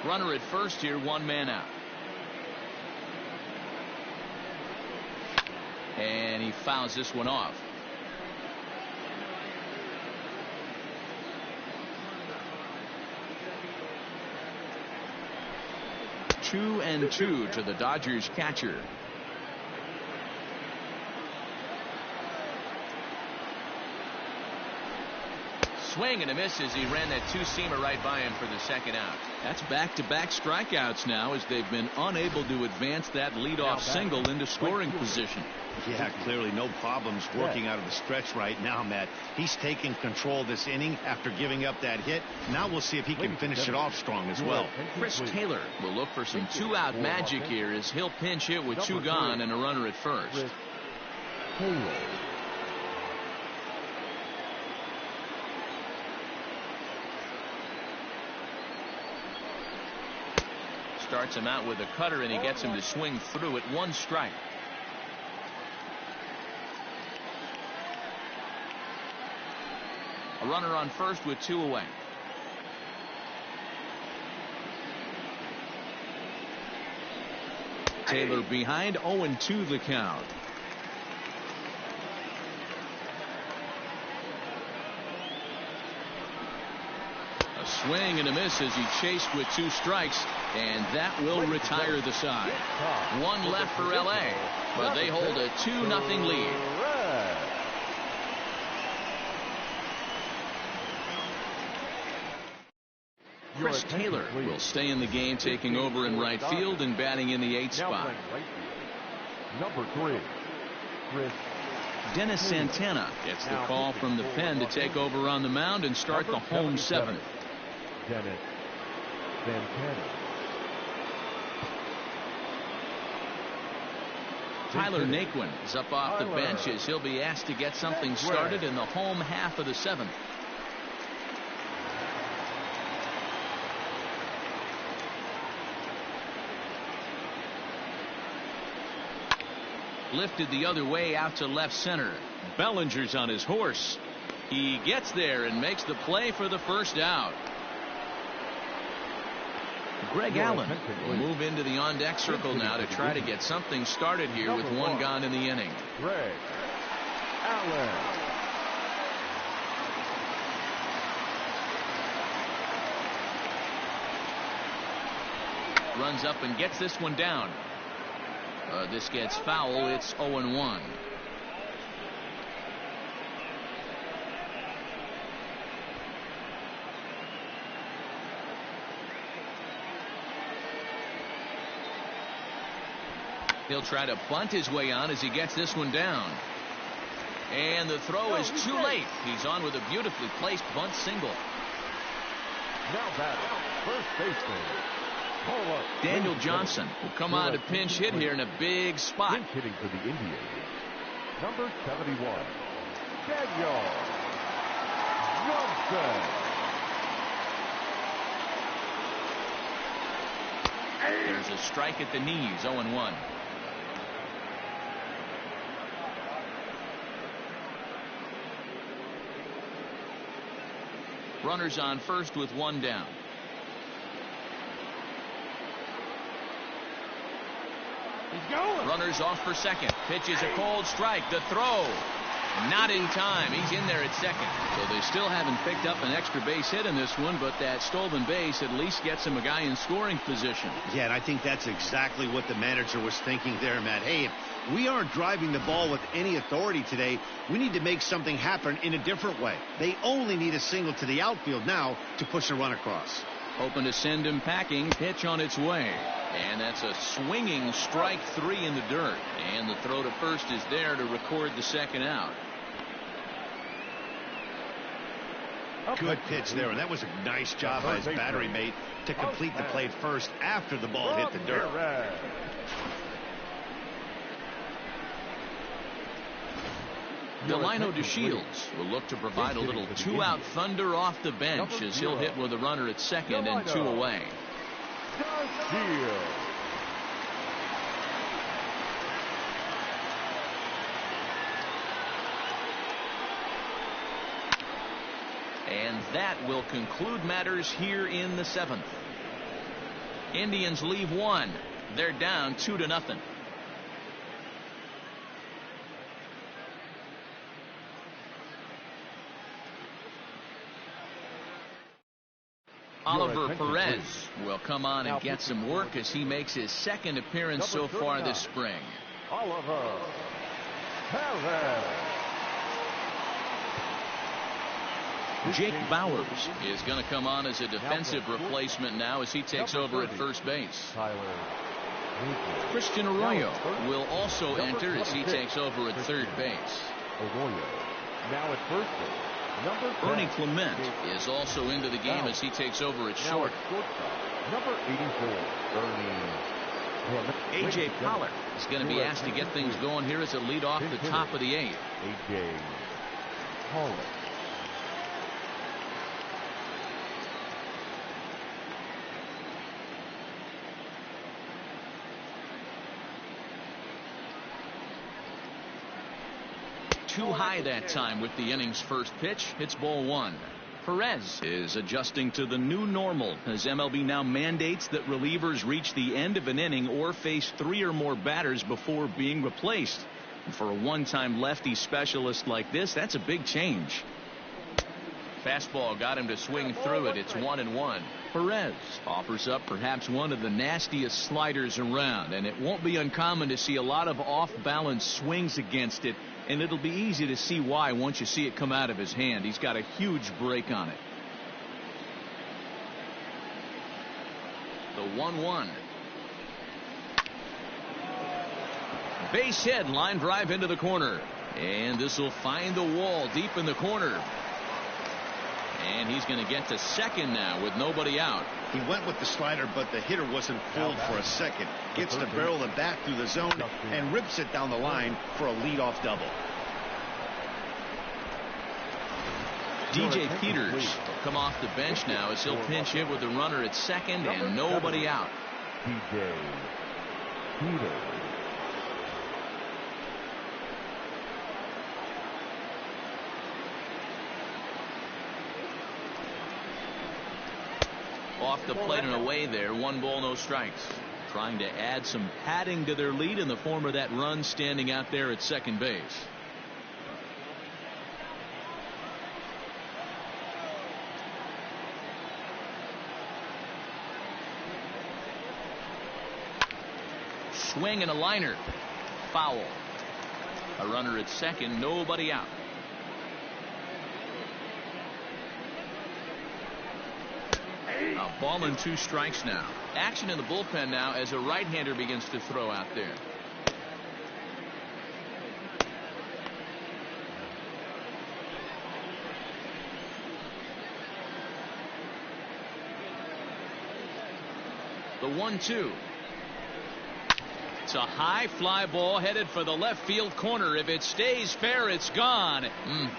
Runner at first here, 1 man out. And he fouls this one off. Two and 2 to the Dodgers catcher. Swing and a miss as he ran that 2-seamer right by him for the second out. That's back-to-back strikeouts now as they've been unable to advance that leadoff single into scoring position. Yeah, clearly no problems working out of the stretch right now, Matt. He's taking control this inning after giving up that hit. Now we'll see if he can finish it off strong as well. Chris Taylor will look for some 2-out magic here as he'll pinch hit with 2 gone and a runner at first. Starts him out with a cutter and he gets him to swing through at 1 strike. A runner on first with 2 away. Taylor behind, 0-2 the count. swing and a miss as he chased with 2 strikes, and that will retire the side. 1 left for LA, but they hold a 2-0 lead. Chris Taylor will stay in the game, taking over in right field and batting in the 8th spot. Number 3, Chris Dennis Santana gets the call from the pen to take over on the mound and start the home 7th. Dennis Santana. Tyler Naquin is up off the bench as he'll be asked to get something started in the home half of the 7th. Lifted the other way out to left center. Bellinger's on his horse. He gets there and makes the play for the first out. Greg Allen will move into the on-deck circle now to try to get something started here with 1 gone in the inning. Greg Allen. Runs up and gets this one down. This gets foul. It's 0-1. He'll try to bunt his way on as he gets this one down. And the throw is too late. He's on with a beautifully placed bunt single. Now batting, first baseman Daniel Johnson will come on to pinch hit here in a big spot. Pinch hitting for the Indians. Number 71, Daniel Johnson. There's a strike at the knees. 0-1. Runners on first with 1 down. Runners off for second. Pitch is a cold strike. The throw not in time. He's in there at second. So they still haven't picked up an extra base hit in this one, but that stolen base at least gets him a guy in scoring position. Yeah, and I think that's exactly what the manager was thinking there, Matt. Hey, if we aren't driving the ball with any authority today, we need to make something happen in a different way. They only need a single to the outfield now to push a run across. Hoping to send him packing. Pitch on its way. And that's a swinging strike 3 in the dirt. And the throw to first is there to record the second out. Good pitch there, and that was a nice job by his battery mate to complete the play first after the ball hit the dirt. Delino DeShields will look to provide a little 2-out thunder off the bench as he'll hit with a runner at second and 2 away. And that will conclude matters here in the 7th. Indians leave 1. They're down 2-0. Oliver Perez will come on and get some work as he makes his second appearance so far this spring. Oliver Perez. Jake Bowers is going to come on as a defensive replacement now as he takes over at first base. Christian Arroyo will also enter as he takes over at third base. Now at first base. Ernie Clement is also into the game as he takes over at short. Number 84, Ernie. A.J. Pollard is going to be asked to get things going here as a lead off the top of the 8th. A.J. Pollard. Too high that time with the inning's first pitch. It's ball 1. Perez is adjusting to the new normal as MLB now mandates that relievers reach the end of an inning or face 3 or more batters before being replaced. And for a one-time lefty specialist like this, that's a big change. Fastball got him to swing through it. It's 1-1. Perez offers up perhaps one of the nastiest sliders around, and it won't be uncommon to see a lot of off-balance swings against it, and it'll be easy to see why once you see it come out of his hand. He's got a huge break on it. The 1-1. Base hit, line drive into the corner. And this will find the wall deep in the corner. And he's going to get to second now with nobody out. He went with the slider, but the hitter wasn't pulled for a second. Gets the barrel of the bat through the zone and rips it down the line for a leadoff double. DJ Peters will come off the bench now as he'll pinch hit with the runner at second and nobody out. DJ Peters. Off the plate and away there. 1 ball, no strikes. Trying to add some padding to their lead in the form of that run standing out there at second base. Swing and a liner. Foul. A runner at second, nobody out. A ball and 2 strikes now. Action in the bullpen now as a right-hander begins to throw out there. The 1-2. It's a high fly ball headed for the left field corner. If it stays fair, it's gone.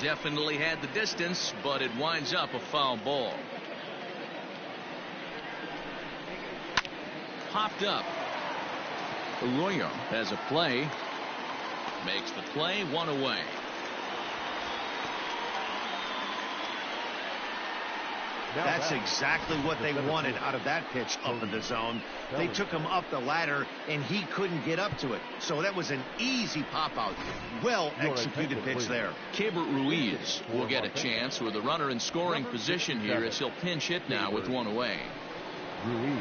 Definitely had the distance, but it winds up a foul ball. Popped up. Arroyo has a play. Makes the play, 1 away. That's exactly what they wanted out of that pitch up in the zone. They took him up the ladder, and he couldn't get up to it. So that was an easy pop-out. Well-executed pitch there. Keibert Ruiz will get a chance with a runner in scoring position here as he'll pinch hit now with 1 away. Ruiz.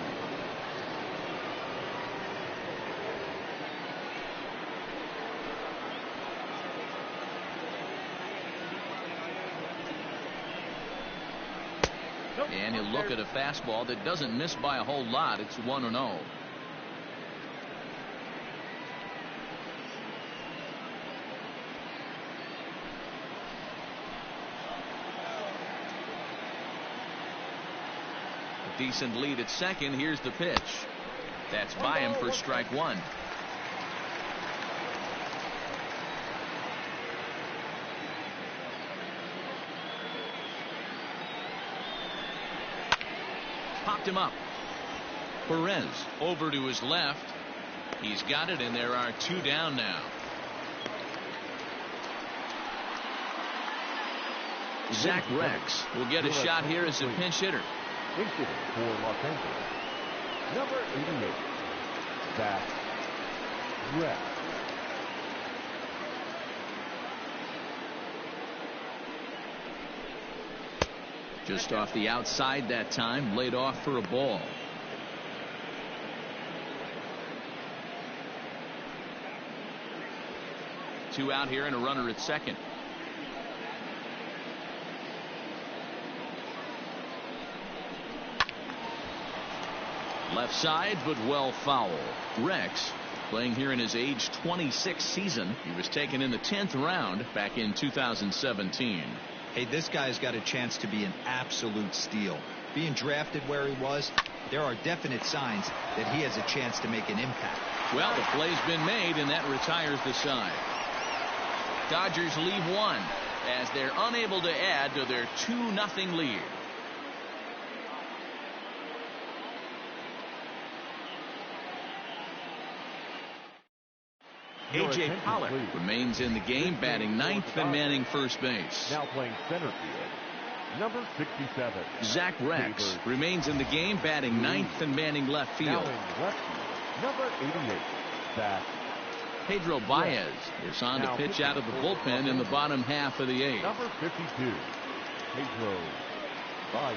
And he'll look at a fastball that doesn't miss by a whole lot. It's 1-0. A decent lead at second. Here's the pitch. That's by him for strike 1. Popped him up. Perez over to his left. He's got it, and there are 2 down now. Zach Rex will get a shot here as a pinch hitter. Incident for Los Angeles. Number 88. Zach Rex. Just off the outside that time, laid off for a ball. Two out here and a runner at second. Left side, but well foul. Rex playing here in his age 26 season. He was taken in the 10th round back in 2017. Hey, this guy's got a chance to be an absolute steal. Being drafted where he was, there are definite signs that he has a chance to make an impact. Well, the play's been made, and that retires the side. Dodgers leave 1 as they're unable to add to their 2-0 lead. A.J. Pollock remains in the game, batting 9th and manning first base. Now playing center field, number 67. Zach Rex remains in the game, batting 9th and manning left field. Now in left field, number 88. Zach. Pedro Baez is on to pitch out of the bullpen in the bottom half of the 8th. Number 52. Pedro Baez.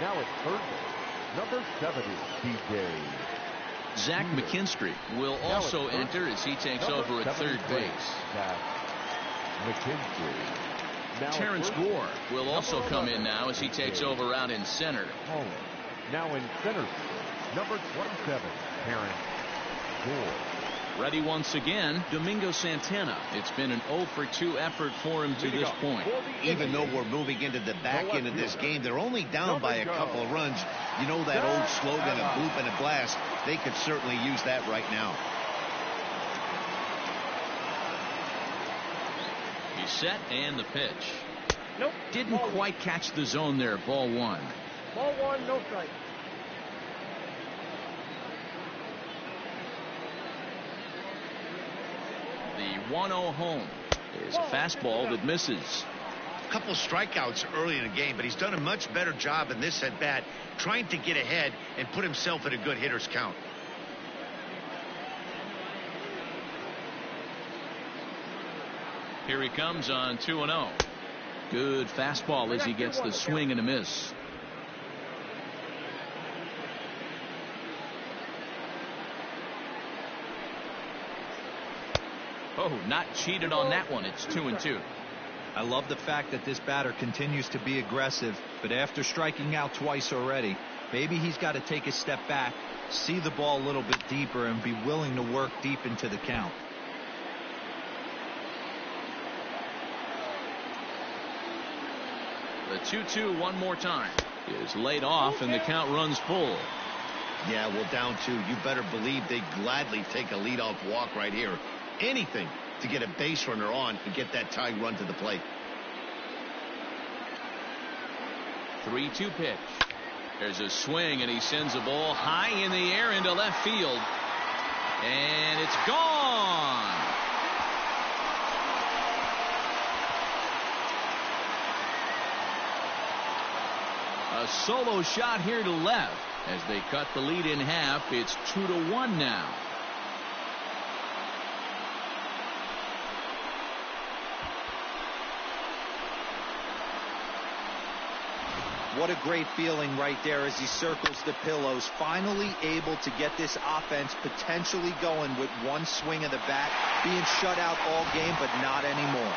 Now at third base, number 70, DJ. Zach McKinstry will also enter as he takes over at third base. Zach McKinstry. Now Terrence Gore will also come in now as he takes over out in center. Holland. Now in center, number 27, Terrence Gore. Ready once again, Domingo Santana. It's been an 0 for 2 effort for him to this point. Even though we're moving into the back end of this game, they're only down by a couple of runs. You know that old slogan, a bloop and a blast. They could certainly use that right now. He's set and the pitch. Nope. Didn't Ball quite catch the zone there. Ball one. Ball one, no strike. The 1-0 home is a fastball that misses. A couple strikeouts early in the game, but he's done a much better job in this at bat, trying to get ahead and put himself in a good hitter's count. Here he comes on 2-0. Good fastball as he gets the swing and a miss. Oh, not cheated on that one. It's 2-2. I love the fact that this batter continues to be aggressive, but after striking out twice already, maybe he's got to take a step back, see the ball a little bit deeper, and be willing to work deep into the count. The 2-2 one more time is laid off, and the count runs full. Yeah, well, down 2. You better believe they'd gladly take a leadoff walk right here. Anything to get a base runner on and get that tying run to the plate. 3-2 pitch. There's a swing, and he sends a ball high in the air into left field. And it's gone. A solo shot here to left as they cut the lead in half. It's 2-1 now. What a great feeling right there as he circles the pillows, finally able to get this offense potentially going with one swing of the bat, being shut out all game, but not anymore.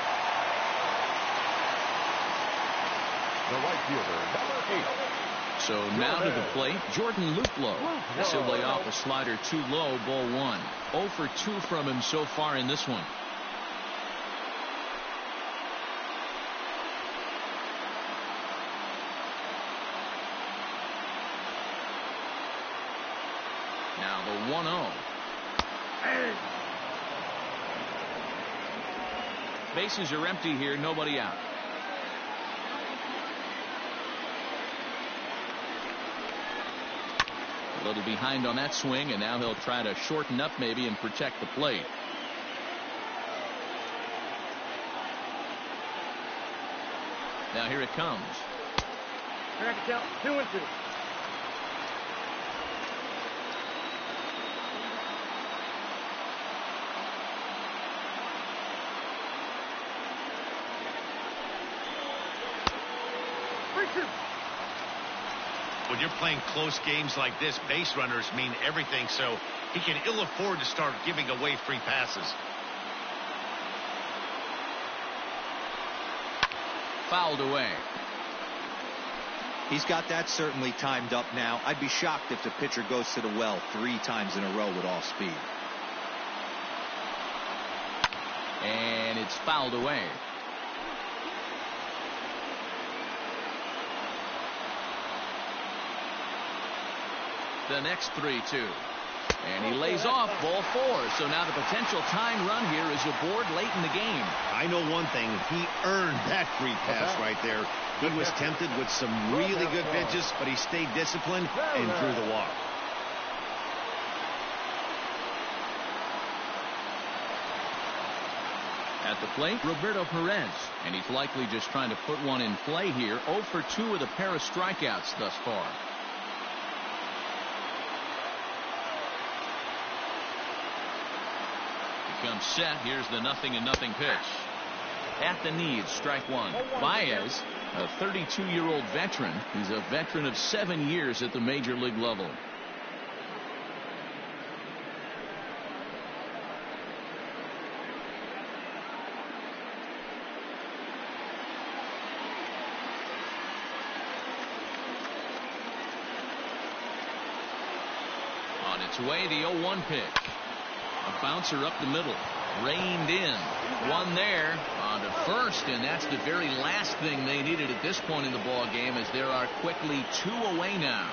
The right fielder, number 8. So now to the plate, Jordan Luplow. This will lay off a slider too low, ball 1. 0 for 2 from him so far in this one. Now the 1-0. Bases are empty here, nobody out. A little behind on that swing, and now he'll try to shorten up maybe and protect the plate. Now here it comes. I got to count 2-2. When you're playing close games like this, base runners mean everything, so he can ill afford to start giving away free passes. Fouled away. He's got that certainly timed up now. I'd be shocked if the pitcher goes to the well 3 times in a row with all speed. And it's fouled away. The next 3-2. And he lays off ball 4. So now the potential tying run here is aboard late in the game. I know one thing. He earned that free pass right there. He was tempted with some really good pitches, but he stayed disciplined and drew the walk. At the plate, Roberto Perez. And he's likely just trying to put one in play here. 0 for 2 with a pair of strikeouts thus far. Comes set. Here's the 0-0 pitch. At the knees, strike one. Baez, a 32-year-old veteran. He's a veteran of 7 years at the major league level. On its way, the 0-1 pitch. A bouncer up the middle. Reined in. One there on to first, and that's the very last thing they needed at this point in the ball game, as there are quickly 2 away now.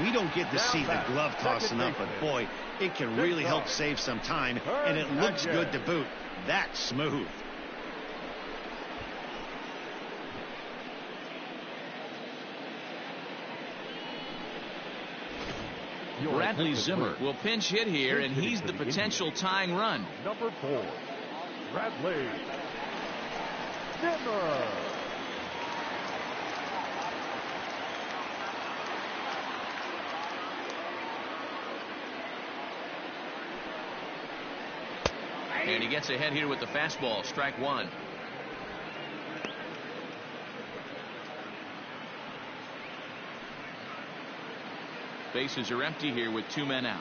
We don't get to see the glove toss enough, but boy, it can really help save some time, and it looks good to boot. That's smooth. Bradley Zimmer will pinch hit here, and he's the potential tying run. Number 4, Bradley Zimmer. And he gets ahead here with the fastball. Strike one. Bases are empty here with 2 men out.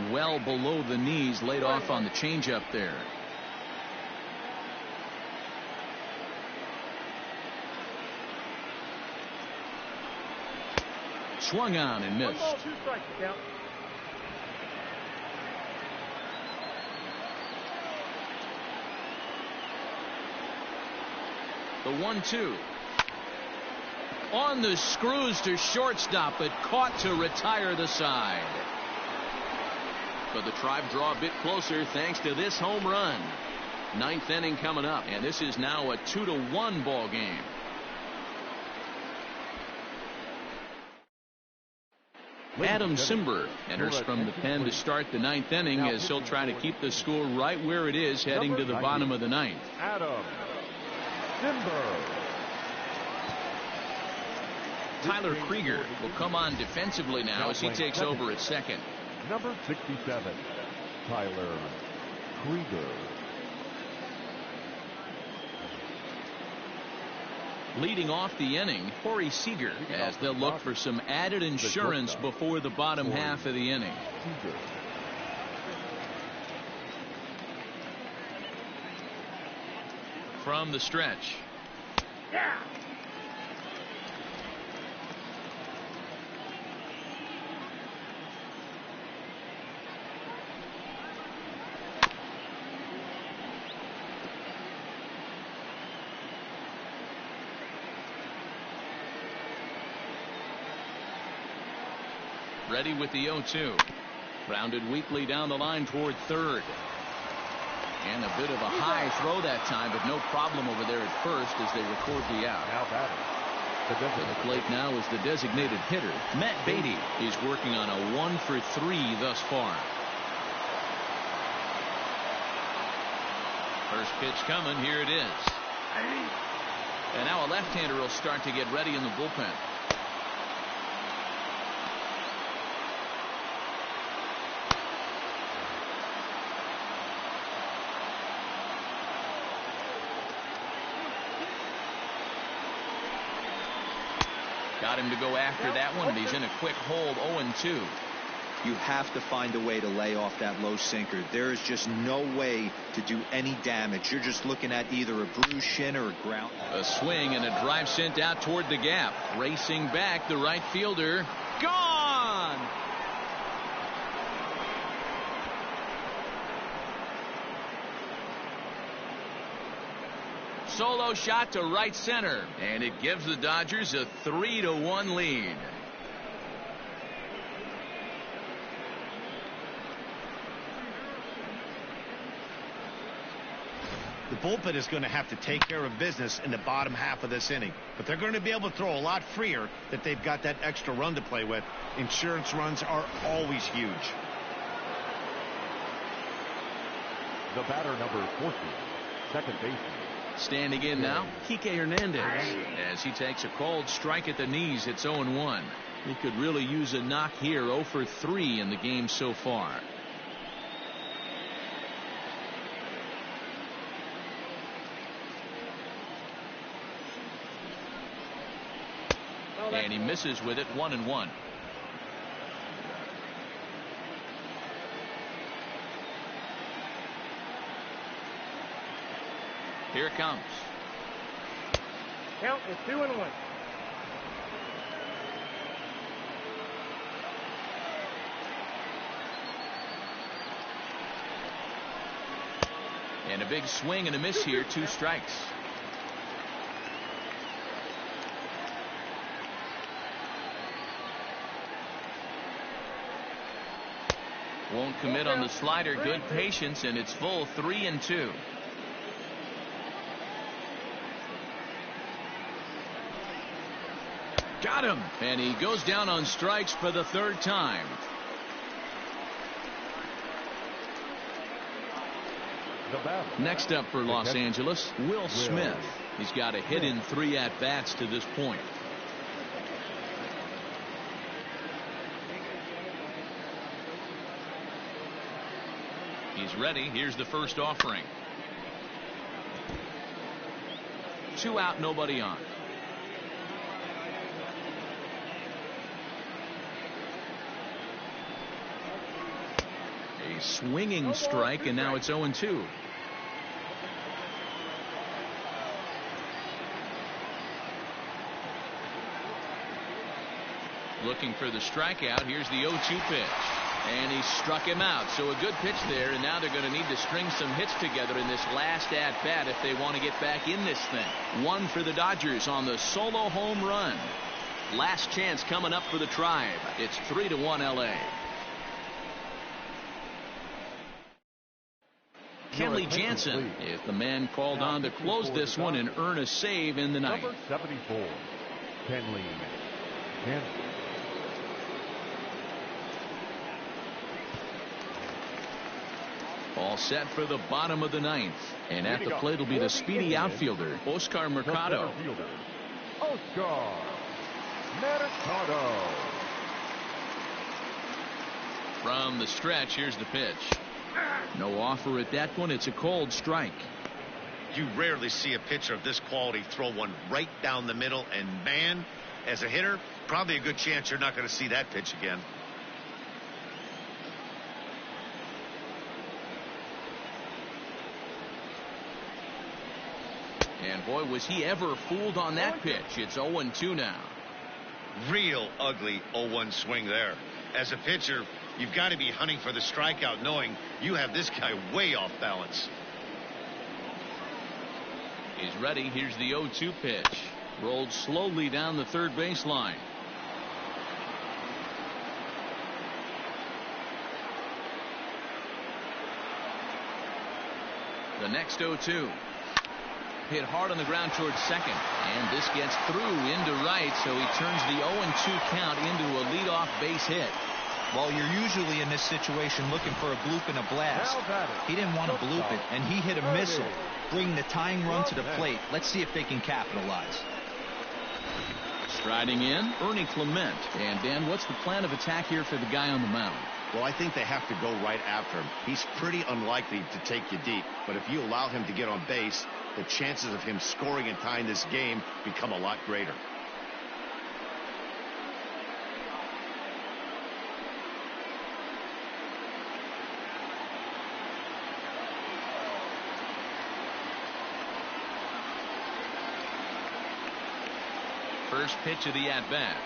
Well below the knees, laid off on the changeup there. Swung on and missed. 1 ball, 2 strikes, count. The 1-2. On the screws to shortstop, but caught to retire the side. But the Tribe draw a bit closer thanks to this home run. 9th inning coming up, and this is now a 2-1 ball game. Adam Simber enters from the pen to start the 9th inning, as he'll try to keep the score right where it is heading to the bottom of the 9th. Adam Simber. Tyler Krieger will come on defensively now as he takes over at second. Number 67, Tyler Krieger. Leading off the inning, Corey Seager, as they'll look for some added insurance before the bottom half of the inning. From the stretch. Yeah. Ready with the 0-2. Grounded weakly down the line toward third. And a bit of a high throw that time, but no problem over there at first as they record the out. Now batting. To the plate now is the designated hitter, Matt Beatty. He's working on a 1-for-3 thus far. First pitch coming. Here it is. And now a left-hander will start to get ready in the bullpen. Got him to go after that one, and he's in a quick hold. 0-2. You have to find a way to lay off that low sinker. There is just no way to do any damage. You're just looking at either a bruised shin or a ground. A swing and a drive sent out toward the gap. Racing back, the right fielder. Gone! Solo shot to right center, and it gives the Dodgers a 3-1 lead. The bullpen is going to have to take care of business in the bottom half of this inning, but they're going to be able to throw a lot freer that they've got that extra run to play with. Insurance runs are always huge. The batter, number 14, second baseman. Standing in now, Kike Hernandez, as he takes a called strike at the knees. It's 0-1. He could really use a knock here. 0 for 3 in the game so far. And he misses with it. 1-1. Here it comes. Count is 2-1. And a big swing and a miss here. 2 strikes. Won't commit on the slider. Good patience, and it's full. 3-2. Got him. And he goes down on strikes for the 3rd time. Next up for Los Angeles, Will Smith. He's got a hit in 3 at-bats to this point. He's ready. Here's the first offering. 2 out, nobody on. A swinging strike, and now it's 0-2. Looking for the strikeout. Here's the 0-2 pitch. And he struck him out. So a good pitch there, and now they're going to need to string some hits together in this last at-bat if they want to get back in this thing. 1 for the Dodgers on the solo home run. Last chance coming up for the Tribe. It's 3-1 LA. Kenley Jansen is the man called on to close this one and earn a save in the ninth. Number 74, Kenley Jansen. All set for the bottom of the ninth. And at the plate will be the speedy outfielder, Oscar Mercado. Oscar Mercado. From the stretch, here's the pitch. No offer at that one. It's a cold strike. You rarely see a pitcher of this quality throw one right down the middle, and man, as a hitter, probably a good chance you're not going to see that pitch again. And boy, was he ever fooled on that pitch. It's 0-2 now. Real ugly 0-1 swing there. As a pitcher, you've got to be hunting for the strikeout, knowing you have this guy way off balance. He's ready. Here's the 0-2 pitch. Rolled slowly down the third baseline. The next 0-2. Hit hard on the ground towards second. And this gets through into right, so he turns the 0-2 count into a leadoff base hit. Well, you're usually in this situation looking for a bloop and a blast. He didn't want to bloop it, and he hit a missile, bringing the tying run to the plate. Let's see if they can capitalize. Striding in, Ernie Clement. And Dan, what's the plan of attack here for the guy on the mound? Well, I think they have to go right after him. He's pretty unlikely to take you deep, but if you allow him to get on base, the chances of him scoring and tying this game become a lot greater. First pitch of the at-bat.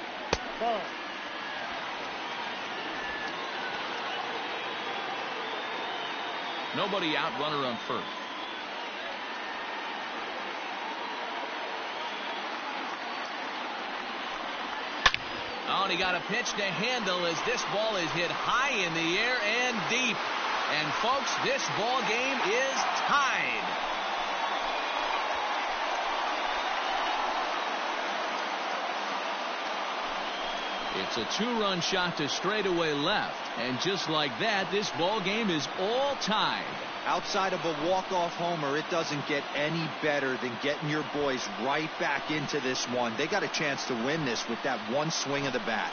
Nobody out, runner on first. Oh, and he got a pitch to handle as this ball is hit high in the air and deep. And folks, this ball game is tied. It's a 2-run shot to straightaway left. And just like that, this ball game is all tied. Outside of a walk-off homer, it doesn't get any better than getting your boys right back into this one. They got a chance to win this with that one swing of the bat.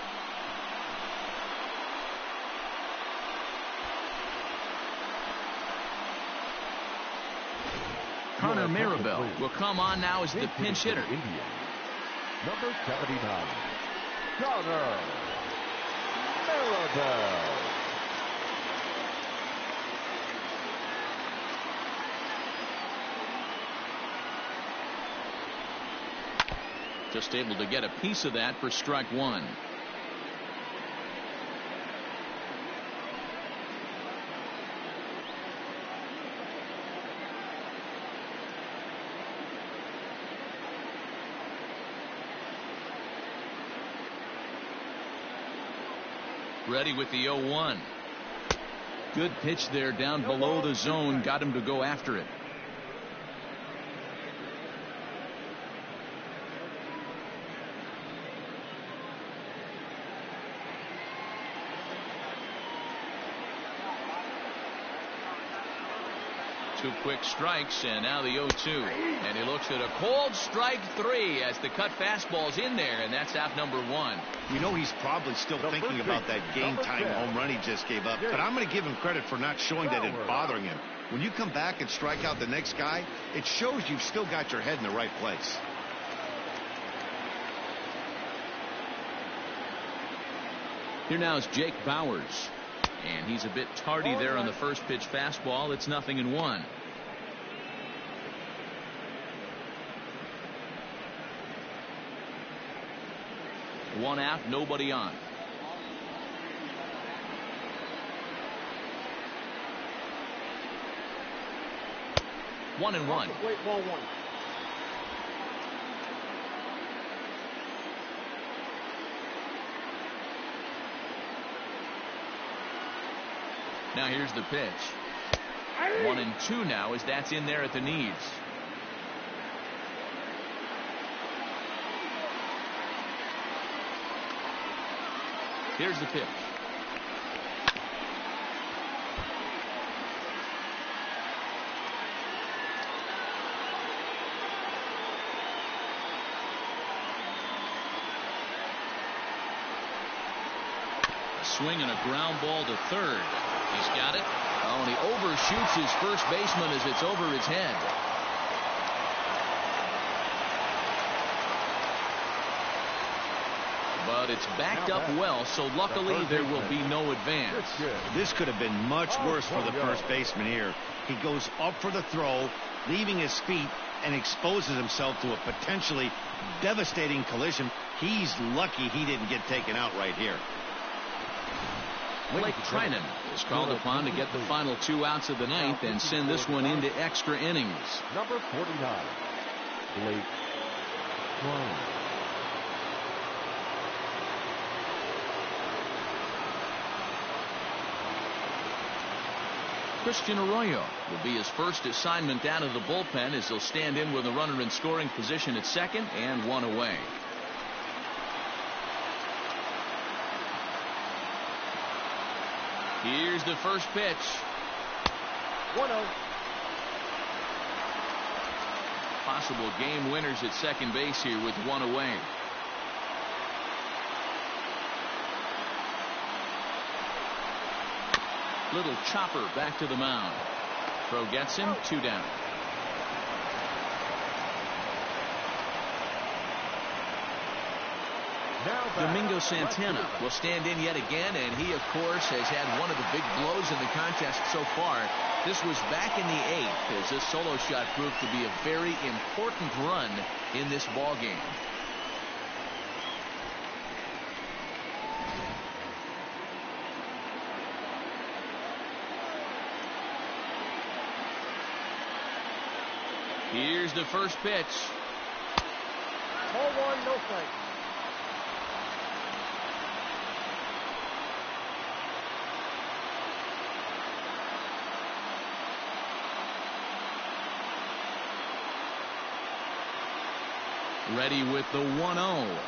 Maribel will come on now as the pinch hitter. Indians, number 79, Connor Maribel. Just able to get a piece of that for strike one. Ready with the 0-1. Good pitch there down below the zone. Got him to go after it. Two quick strikes, and now the 0-2. And he looks at a cold strike three as the cut fastball's in there, and that's out number one. You know he's probably still thinking about that game-tying home run he just gave up, but I'm going to give him credit for not showing that it's bothering him. When you come back and strike out the next guy, it shows you've still got your head in the right place. Here now is Jake Bowers. And he's a bit tardy there on the first pitch fastball. It's 0-1. One out, nobody on. One and one. Wait, 1-1. Now here's the pitch. 1-2 now as that's in there at the knees. Here's the pitch. A swing and a ground ball to third. He's got it. Oh, and he overshoots his first baseman as it's over his head. But it's backed up well, so luckily there will be no advance. This could have been much worse for the first baseman here. He goes up for the throw, leaving his feet, and exposes himself to a potentially devastating collision. He's lucky he didn't get taken out right here. Blake Trinan is called upon to get the final 2 outs of the ninth and send this one into extra innings. Number 49, Blake Trinan. Christian Arroyo will be his first assignment down to the bullpen as he'll stand in with a runner in scoring position at second and one away. Here's the first pitch. 1-0. Possible game winners at second base here with one away. Little chopper back to the mound. Throw gets him, 2 down. Domingo Santana will stand in yet again, and he, of course, has had one of the big blows in the contest so far. This was back in the 8th as this solo shot proved to be a very important run in this ball game. Here's the first pitch. Ball 1, no strike. Ready with the 1-0.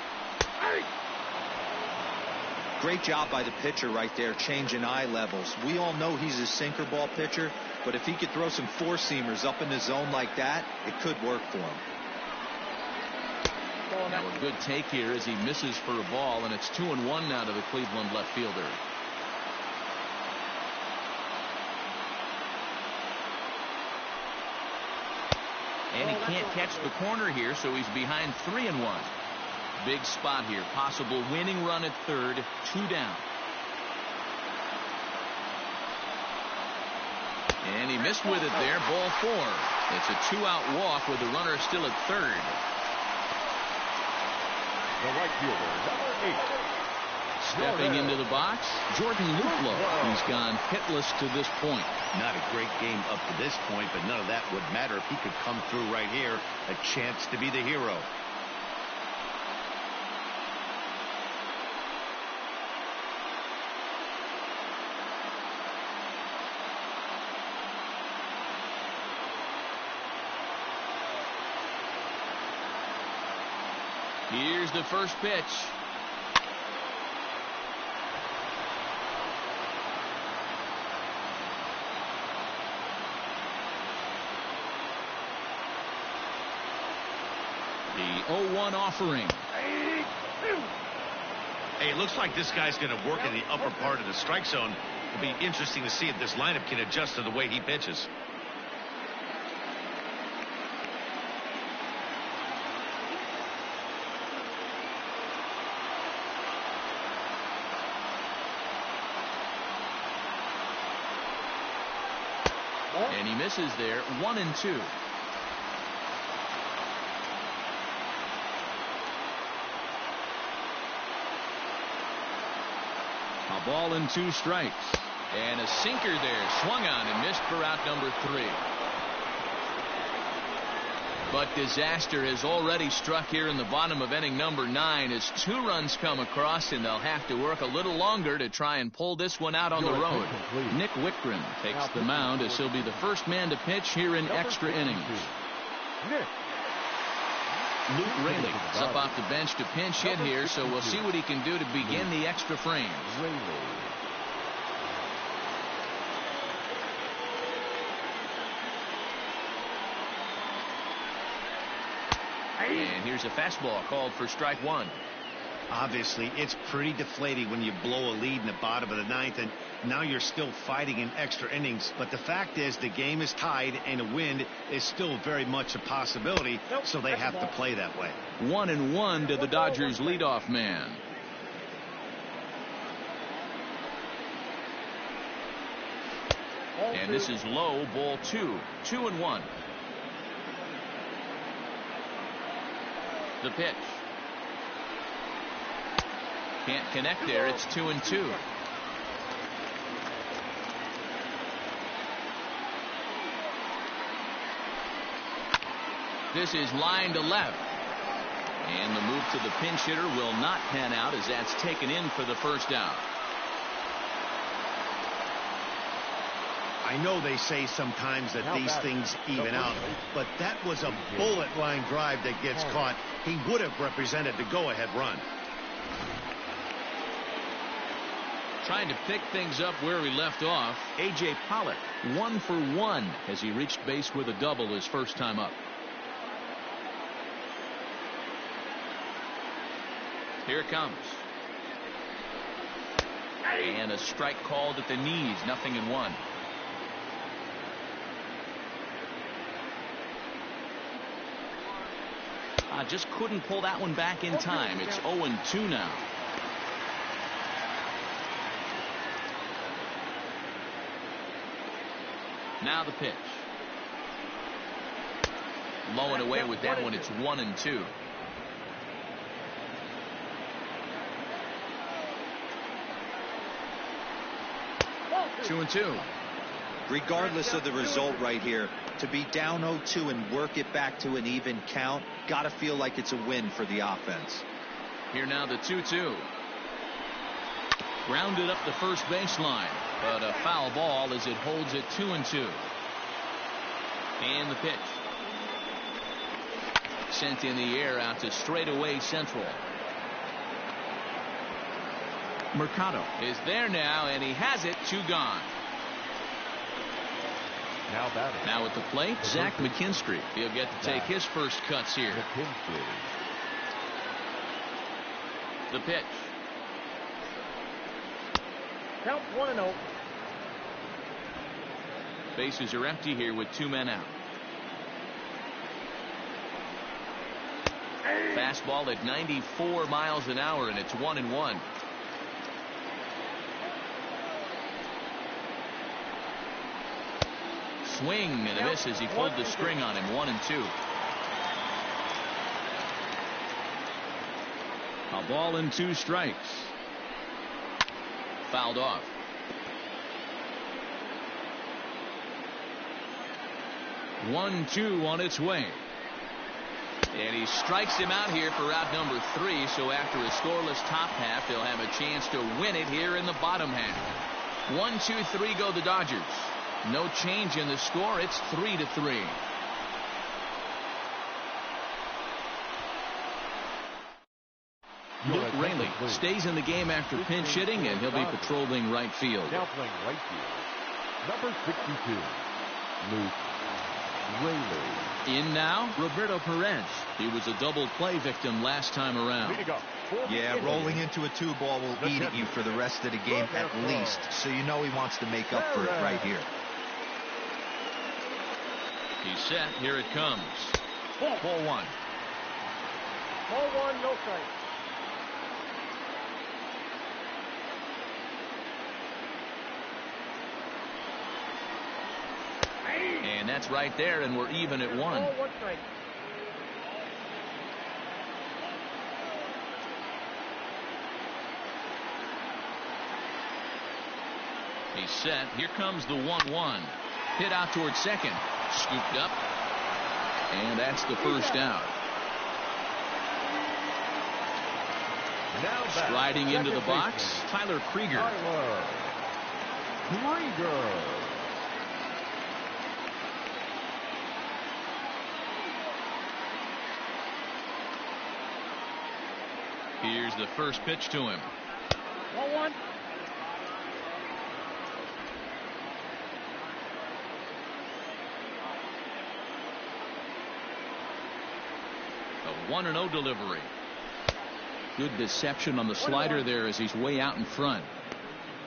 Great job by the pitcher right there, changing eye levels. We all know he's a sinker ball pitcher, but if he could throw some four-seamers up in the zone like that, it could work for him. Now a good take here as he misses for a ball, and it's 2-1 now to the Cleveland left fielder. And he can't catch the corner here, so he's behind 3-1. Big spot here. Possible winning run at third. 2 down. And he missed with it there. Ball 4. It's a 2-out walk with the runner still at third. The right fielder, number 8. Stepping into the box, Jordan Luplow. He's gone hitless to this point. Not a great game up to this point, but none of that would matter if he could come through right here. A chance to be the hero. Here's the first pitch. The 0-1 offering. Hey, it looks like this guy's going to work in the upper part of the strike zone. It'll be interesting to see if this lineup can adjust to the way he pitches. And he misses there. 1-2. A ball and 2 strikes. And a sinker there. Swung on and missed for out number 3. But disaster has already struck here in the bottom of inning number 9 as 2 runs come across, and they'll have to work a little longer to try and pull this one out on the road. Nick Wickgren takes the mound as he'll be the first man to pitch here in extra innings. Luke Raley is up off the bench to pinch hit here, so we'll see what he can do to begin the extra frames. And here's a fastball called for strike 1. Obviously, it's pretty deflating when you blow a lead in the bottom of the 9th, and now you're still fighting in extra innings. But the fact is, the game is tied, and a win is still very much a possibility, so they have to play that way. 1-1 to the Dodgers leadoff man. And this is low, ball 2. 2-1. The pitch. Can't connect there. It's 2-2. This is line to left. And the move to the pinch hitter will not pan out as that's taken in for the first out. I know they say sometimes that these things even out, but that was a bullet line drive that gets caught. He would have represented the go-ahead run. Trying to pick things up where he left off, A.J. Pollock 1 for 1 as he reached base with a double his first time up. Here it comes. And a strike called at the knees. 0-1. 'I just couldn't pull that one back in time. It's 0-2 now. Now the pitch. Low and away with that one. It's 1-2. Two and two. Regardless of the result right here, to be down 0-2 and work it back to an even count, got to feel like it's a win for the offense. Here now the 2-2. Grounded up the first baseline, but a foul ball as it holds it 2-2. And the pitch. Sent in the air out to straightaway central. Mercado is there now, and he has it. 2 gone. Now at the plate, Zach McKinstry. He'll get to take his first cuts here. The pitch. Count 1-0. Bases are empty here with 2 men out. Fastball at 94 miles an hour, and it's 1-1. Swing and a miss as he pulled the string on him. 1-2. A ball and 2 strikes. Fouled off. One-two on its way. And he strikes him out here for out number 3. So after a scoreless top half, they'll have a chance to win it here in the bottom half. 1-2-3 go the Dodgers. No change in the score. It's 3-3. Luke Raley stays in the game after pinch hitting, and he'll be patrolling right field. Now playing right field, number 62, Luke Raley. In now, Roberto Perez. He was a double play victim last time around. Yeah, rolling into a 2-ball will eat at you for the rest of the game at least, so you know he wants to make up for it right here. He's set. Here it comes. Ball 1. Ball 1, no strike. And that's right there, and we're even at 1. Ball 1 strike. He's set. Here comes the 1-1. Hit out towards second. Scooped up. And that's the first out. Now striding into the box, Tyler Krieger. Here's the first pitch to him. Ball 1. A 1-0 delivery. Good deception on the slider there as he's way out in front.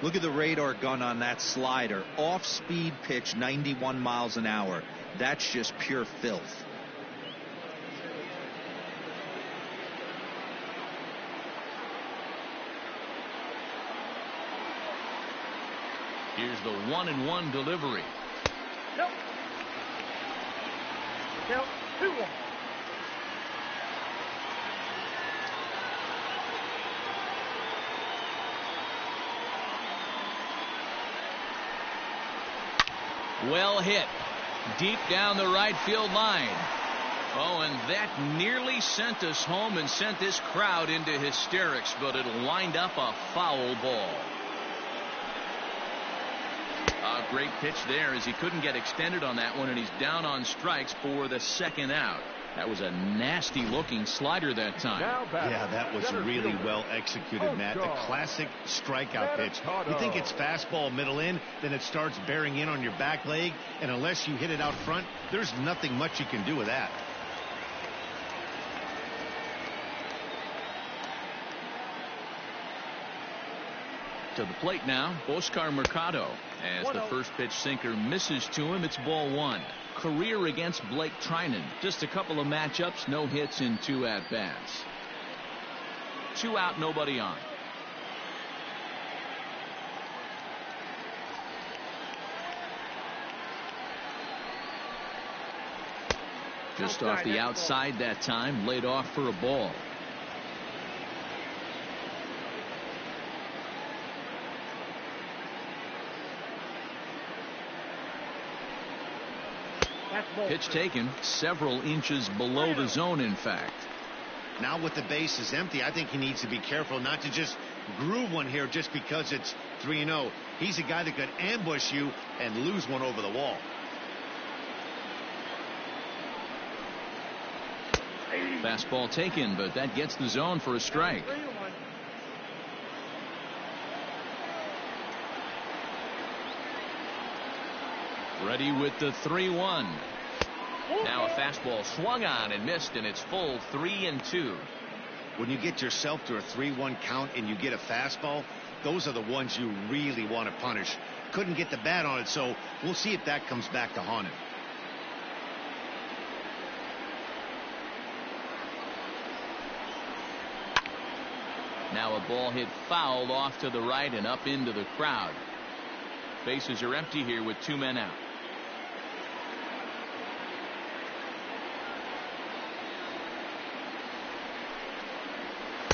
Look at the radar gun on that slider. Off speed pitch, 91 miles an hour. That's just pure filth. Here's the 1-1 delivery. Nope. Count 2-1. Well hit. Deep down the right field line. Oh, and that nearly sent us home and sent this crowd into hysterics, but it lined up a foul ball. A great pitch there as he couldn't get extended on that one, and he's down on strikes for the second out. That was a nasty looking slider that time. Yeah, that was really well executed, Matt. The classic strikeout pitch. You think it's fastball middle in, then it starts bearing in on your back leg, and unless you hit it out front, there's nothing much you can do with that. To the plate now, Oscar Mercado. As the first pitch sinker misses to him, it's ball 1. Career against Blake Trinan. Just a couple of matchups, no hits in 2 at-bats. 2 out, nobody on. Just off the outside that time, laid off for a ball. Pitch taken several inches below the zone, in fact. Now with the bases empty, I think he needs to be careful not to just groove one here just because it's 3-0. He's a guy that could ambush you and lose one over the wall. Fastball taken, but that gets the zone for a strike. Ready with the 3-1. Now a fastball swung on and missed, and it's full 3-2. When you get yourself to a 3-1 count and you get a fastball, those are the ones you really want to punish. Couldn't get the bat on it, so we'll see if that comes back to haunt him. Now a ball hit foul off to the right and up into the crowd. Bases are empty here with 2 men out.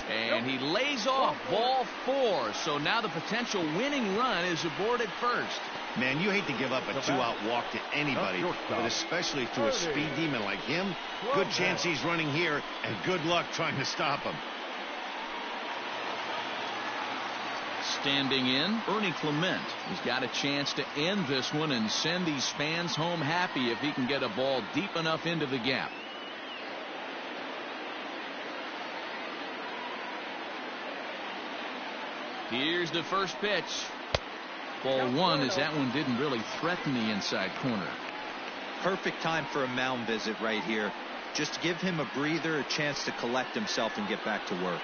And he lays off ball 4. So now the potential winning run is aboard at first. Man, you hate to give up a 2-out walk to anybody, but especially to a speed demon like him. Good chance he's running here, and good luck trying to stop him. Standing in, Ernie Clement. He's got a chance to end this one and send these fans home happy if he can get a ball deep enough into the gap. Here's the first pitch. Ball 1, as that one didn't really threaten the inside corner. Perfect time for a mound visit right here. Just give him a breather, a chance to collect himself and get back to work.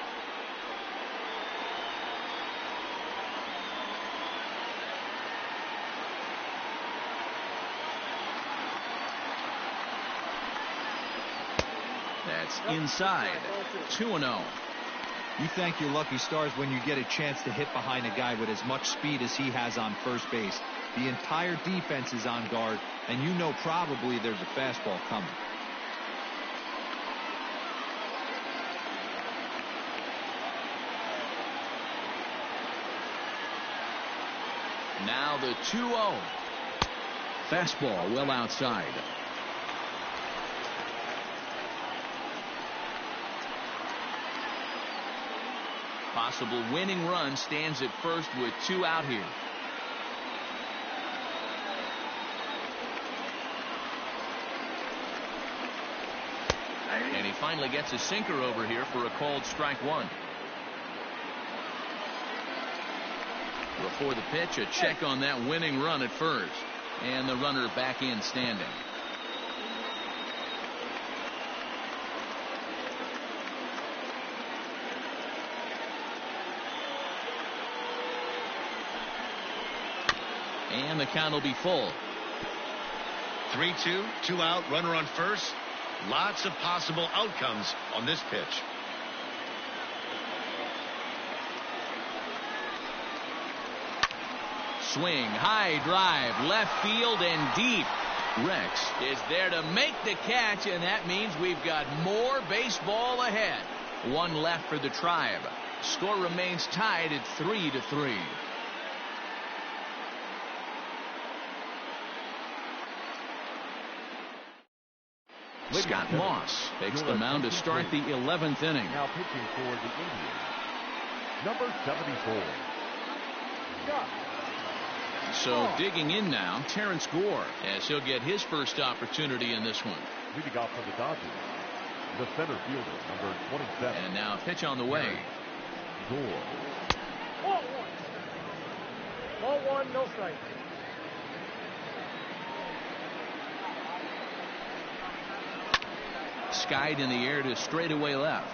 That's inside. 2-0. You thank your lucky stars when you get a chance to hit behind a guy with as much speed as he has on first base. The entire defense is on guard, and you know probably there's a fastball coming. Now the 2-0. Fastball well outside. Possible winning run stands at first with 2 out here. And he finally gets a sinker over here for a called strike 1. Before the pitch, a check on that winning run at first. And the runner back in standing. And the count will be full. 3-2, 2 out, runner on first. Lots of possible outcomes on this pitch. Swing, high drive, left field and deep. Rex is there to make the catch, and that means we've got more baseball ahead. 1 left for the Tribe. Score remains tied at 3-3. Scott Moss takes the mound to start the 11th inning. Now pitching for the Indians, number 74. Scott. So digging in now, Terrence Gore, as he'll get his first opportunity in this one. Leading off for the Dodgers, the center fielder, number 27. And now a pitch on the way. Gore. Ball 1, no strike. Skied in the air to straightaway left.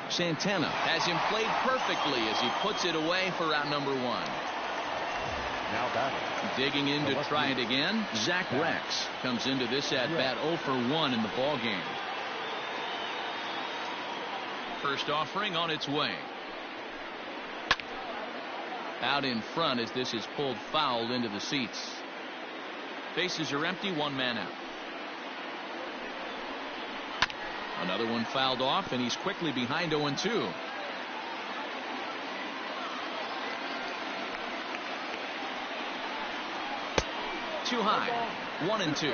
Santana has him played perfectly as he puts it away for out number 1. Now batting. Digging in to try it again. Zach Rex comes into this at bat 0 for 1 in the ball game. First offering on its way. Out in front as this is pulled foul into the seats. Bases are empty, 1 man out. Another one fouled off, and he's quickly behind 0-2. Too high. 1-2.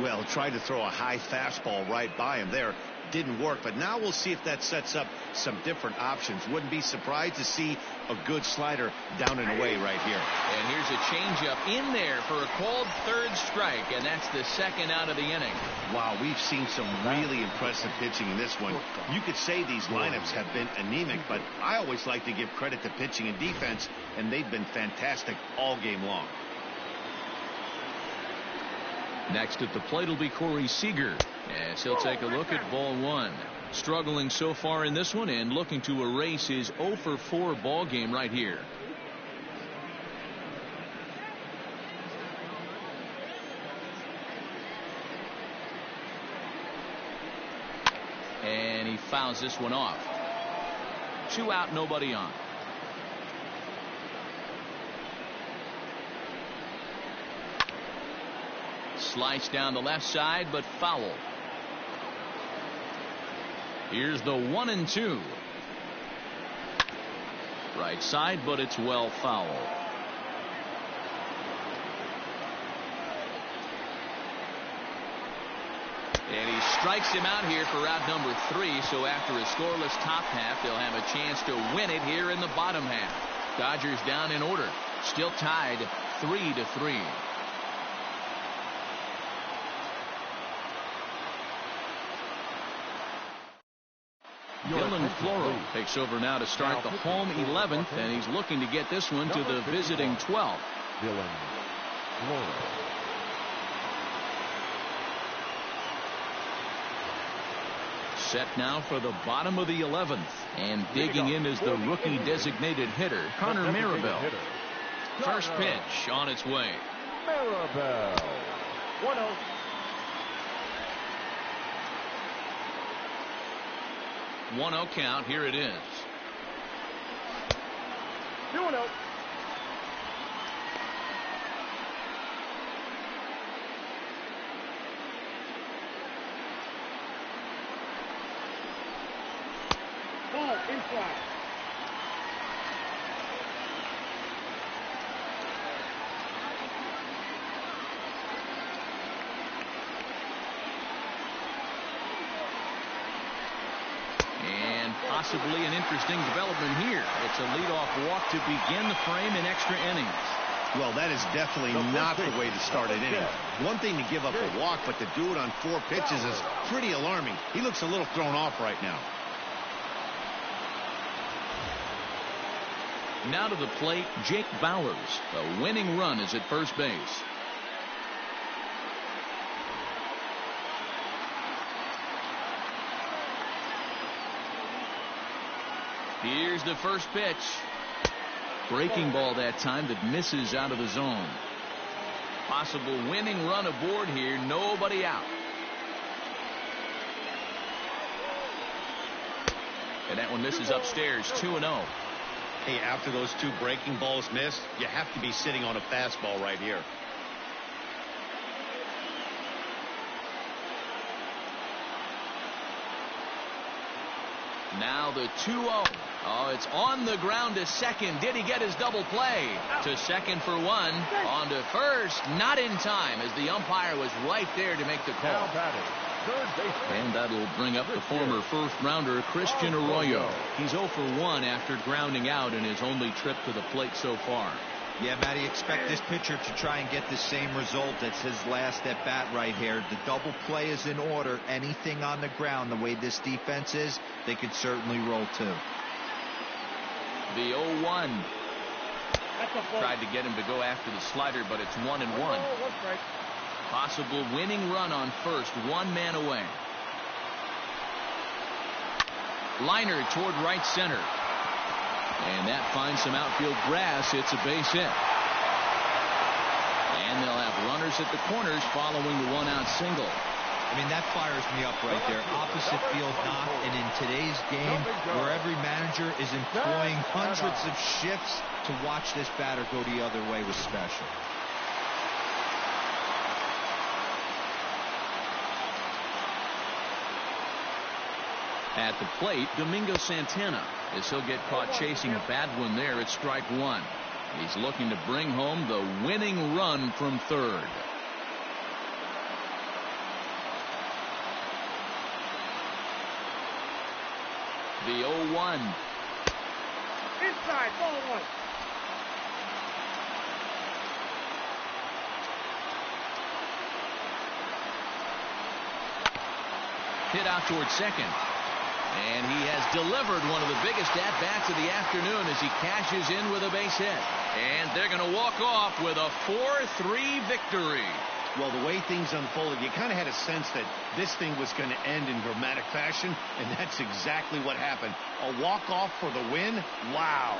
Well, tried to throw a high fastball right by him there. Didn't work, but now we'll see if that sets up some different options. Wouldn't be surprised to see a good slider down and away right here. And here's a changeup in there for a called 3rd strike, and that's the 2nd out of the inning. Wow, we've seen some really impressive pitching in this one. You could say these lineups have been anemic, but I always like to give credit to pitching and defense, and they've been fantastic all game long. Next at the plate will be Corey Seager, as he'll take a look at ball 1. Struggling so far in this one and looking to erase his 0 for 4 ball game right here. And he fouls this one off. 2 out, nobody on. Slice down the left side, but foul. Here's the 1-2. Right side, but it's well foul. And he strikes him out here for out number 3. So after a scoreless top half, they'll have a chance to win it here in the bottom half. Dodgers down in order. Still tied 3-3. Dylan Floro takes over now to start the home 11th, and he's looking to get this one to the visiting 12th. Dylan Floro. Set now for the bottom of the 11th, and digging in is the rookie designated hitter, Connor Maribel. First pitch on its way. Maribel. 1-0. 1-0 count. Here it is. 2-0. Ball inside. Possibly an interesting development here. It's a leadoff walk to begin the frame in extra innings. Well, that is definitely not the way to start an inning. One thing to give up a walk, but to do it on 4 pitches is pretty alarming. He looks a little thrown off right now. Now to the plate, Jake Bowers. The winning run is at first base. Here's the first pitch. Breaking ball that time that misses out of the zone. Possible winning run aboard here. Nobody out. And that one misses upstairs. 2-0. Hey, after those 2 breaking balls missed, you have to be sitting on a fastball right here. Now the 2-0. Oh, it's on the ground to second. Did he get his double play? To second for 1. On to first. Not in time, as the umpire was right there to make the call. Now batting, third baseman. And that'll bring up the former first-rounder Christian Arroyo. He's 0 for 1 after grounding out in his only trip to the plate so far. Yeah, Matty, expect this pitcher to try and get the same result as his last at bat right here. The double play is in order. Anything on the ground, the way this defense is, they could certainly roll too. The 0-1. Tried to get him to go after the slider, but it's 1-1. Possible winning run on first, 1 man away. Liner toward right center. And that finds some outfield grass. It's a base hit. And they'll have runners at the corners following the 1-out single. I mean, that fires me up right there. Opposite field knock. And in today's game, where every manager is employing hundreds of shifts, to watch this batter go the other way was special. At the plate, Domingo Santana, as he'll get caught chasing a bad one there at strike 1. He's looking to bring home the winning run from third. The 0-1. Inside, ball 1. Hit out towards second. And he has delivered one of the biggest at-bats of the afternoon as he cashes in with a base hit. And they're going to walk off with a 4-3 victory. Well, the way things unfolded, you kind of had a sense that this thing was going to end in dramatic fashion, and that's exactly what happened. A walk-off for the win? Wow.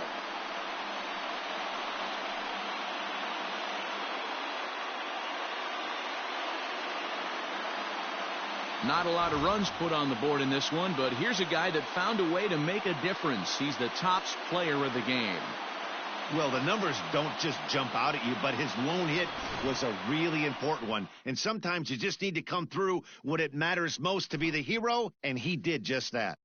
Not a lot of runs put on the board in this one, but here's a guy that found a way to make a difference. He's the tops player of the game. Well, the numbers don't just jump out at you, but his lone hit was a really important one. And sometimes you just need to come through when it matters most to be the hero, and he did just that.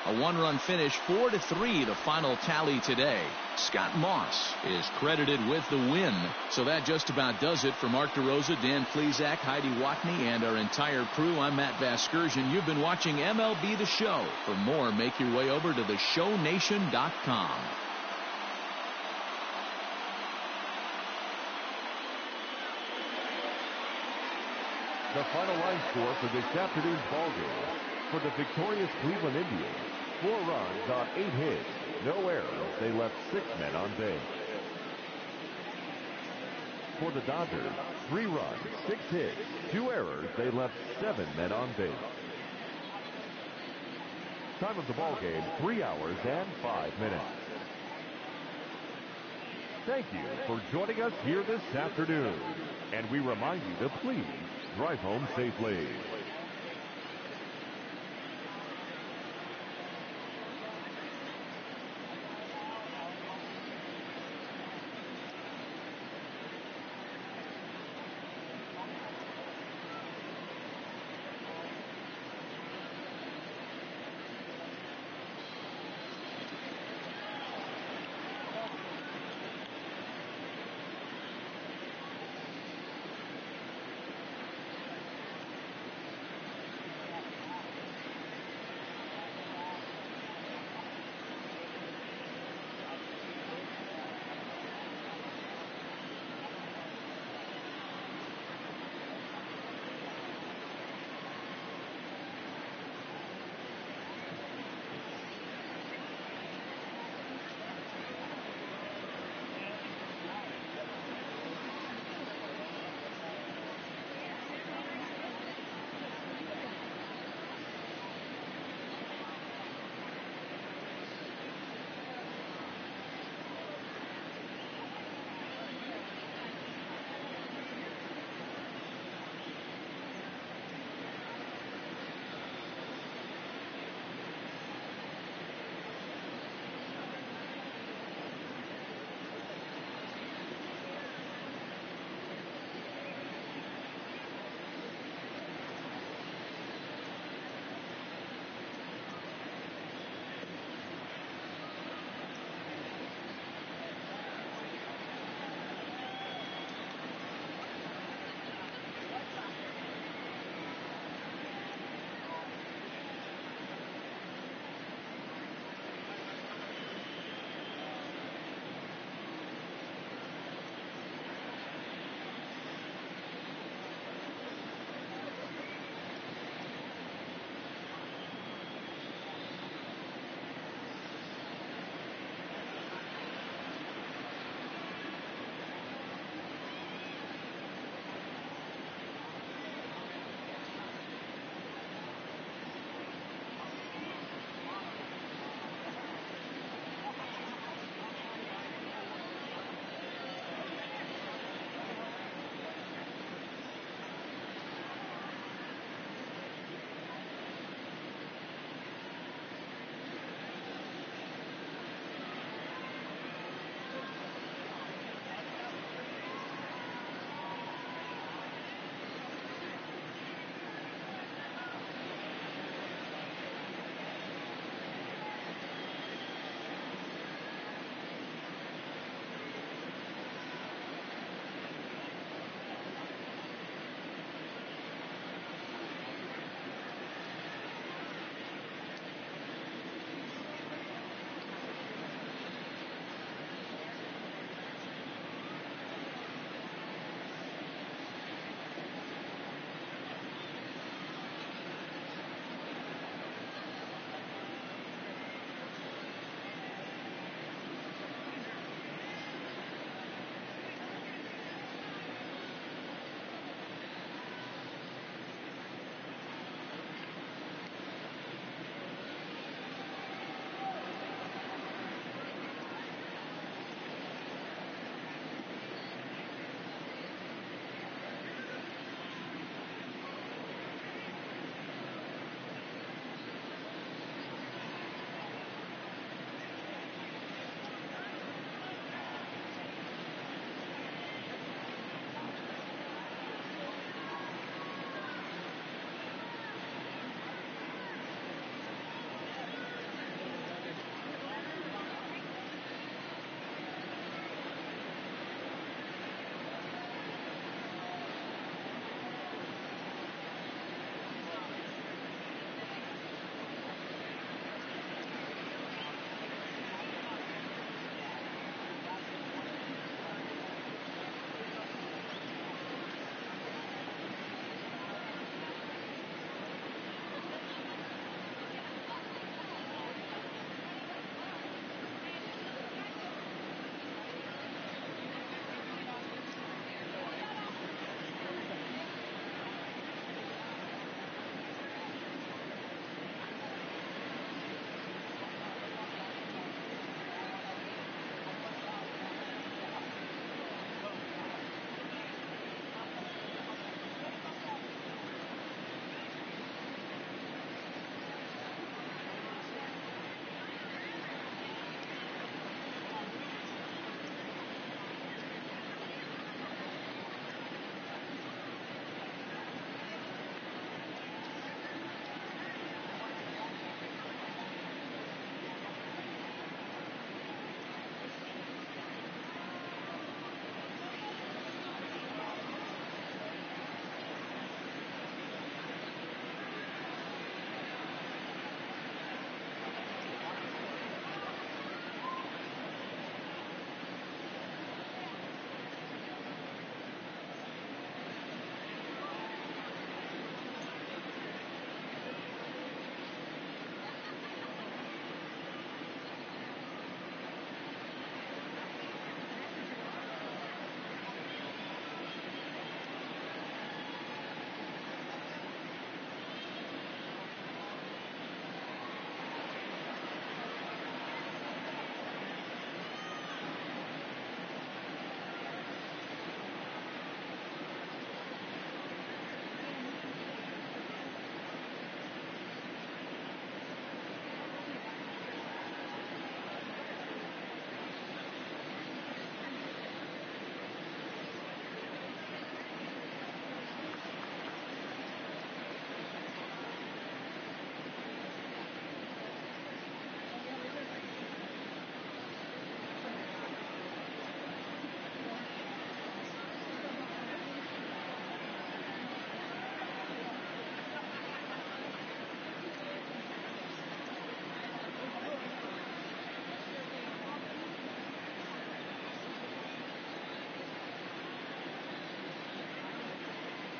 A one-run finish, 4-3, the final tally today. Scott Moss is credited with the win. So that just about does it for Mark DeRosa, Dan Plesac, Heidi Watney, and our entire crew. I'm Matt Vasgersian. You've been watching MLB The Show. For more, make your way over to theshownation.com. The final line score for this afternoon's ballgame. For the victorious Cleveland Indians, 4 runs on 8 hits, no errors. They left 6 men on base. For the Dodgers, 3 runs, 6 hits, 2 errors. They left 7 men on base. Time of the ballgame, 3 hours and 5 minutes. Thank you for joining us here this afternoon. And we remind you to please drive home safely.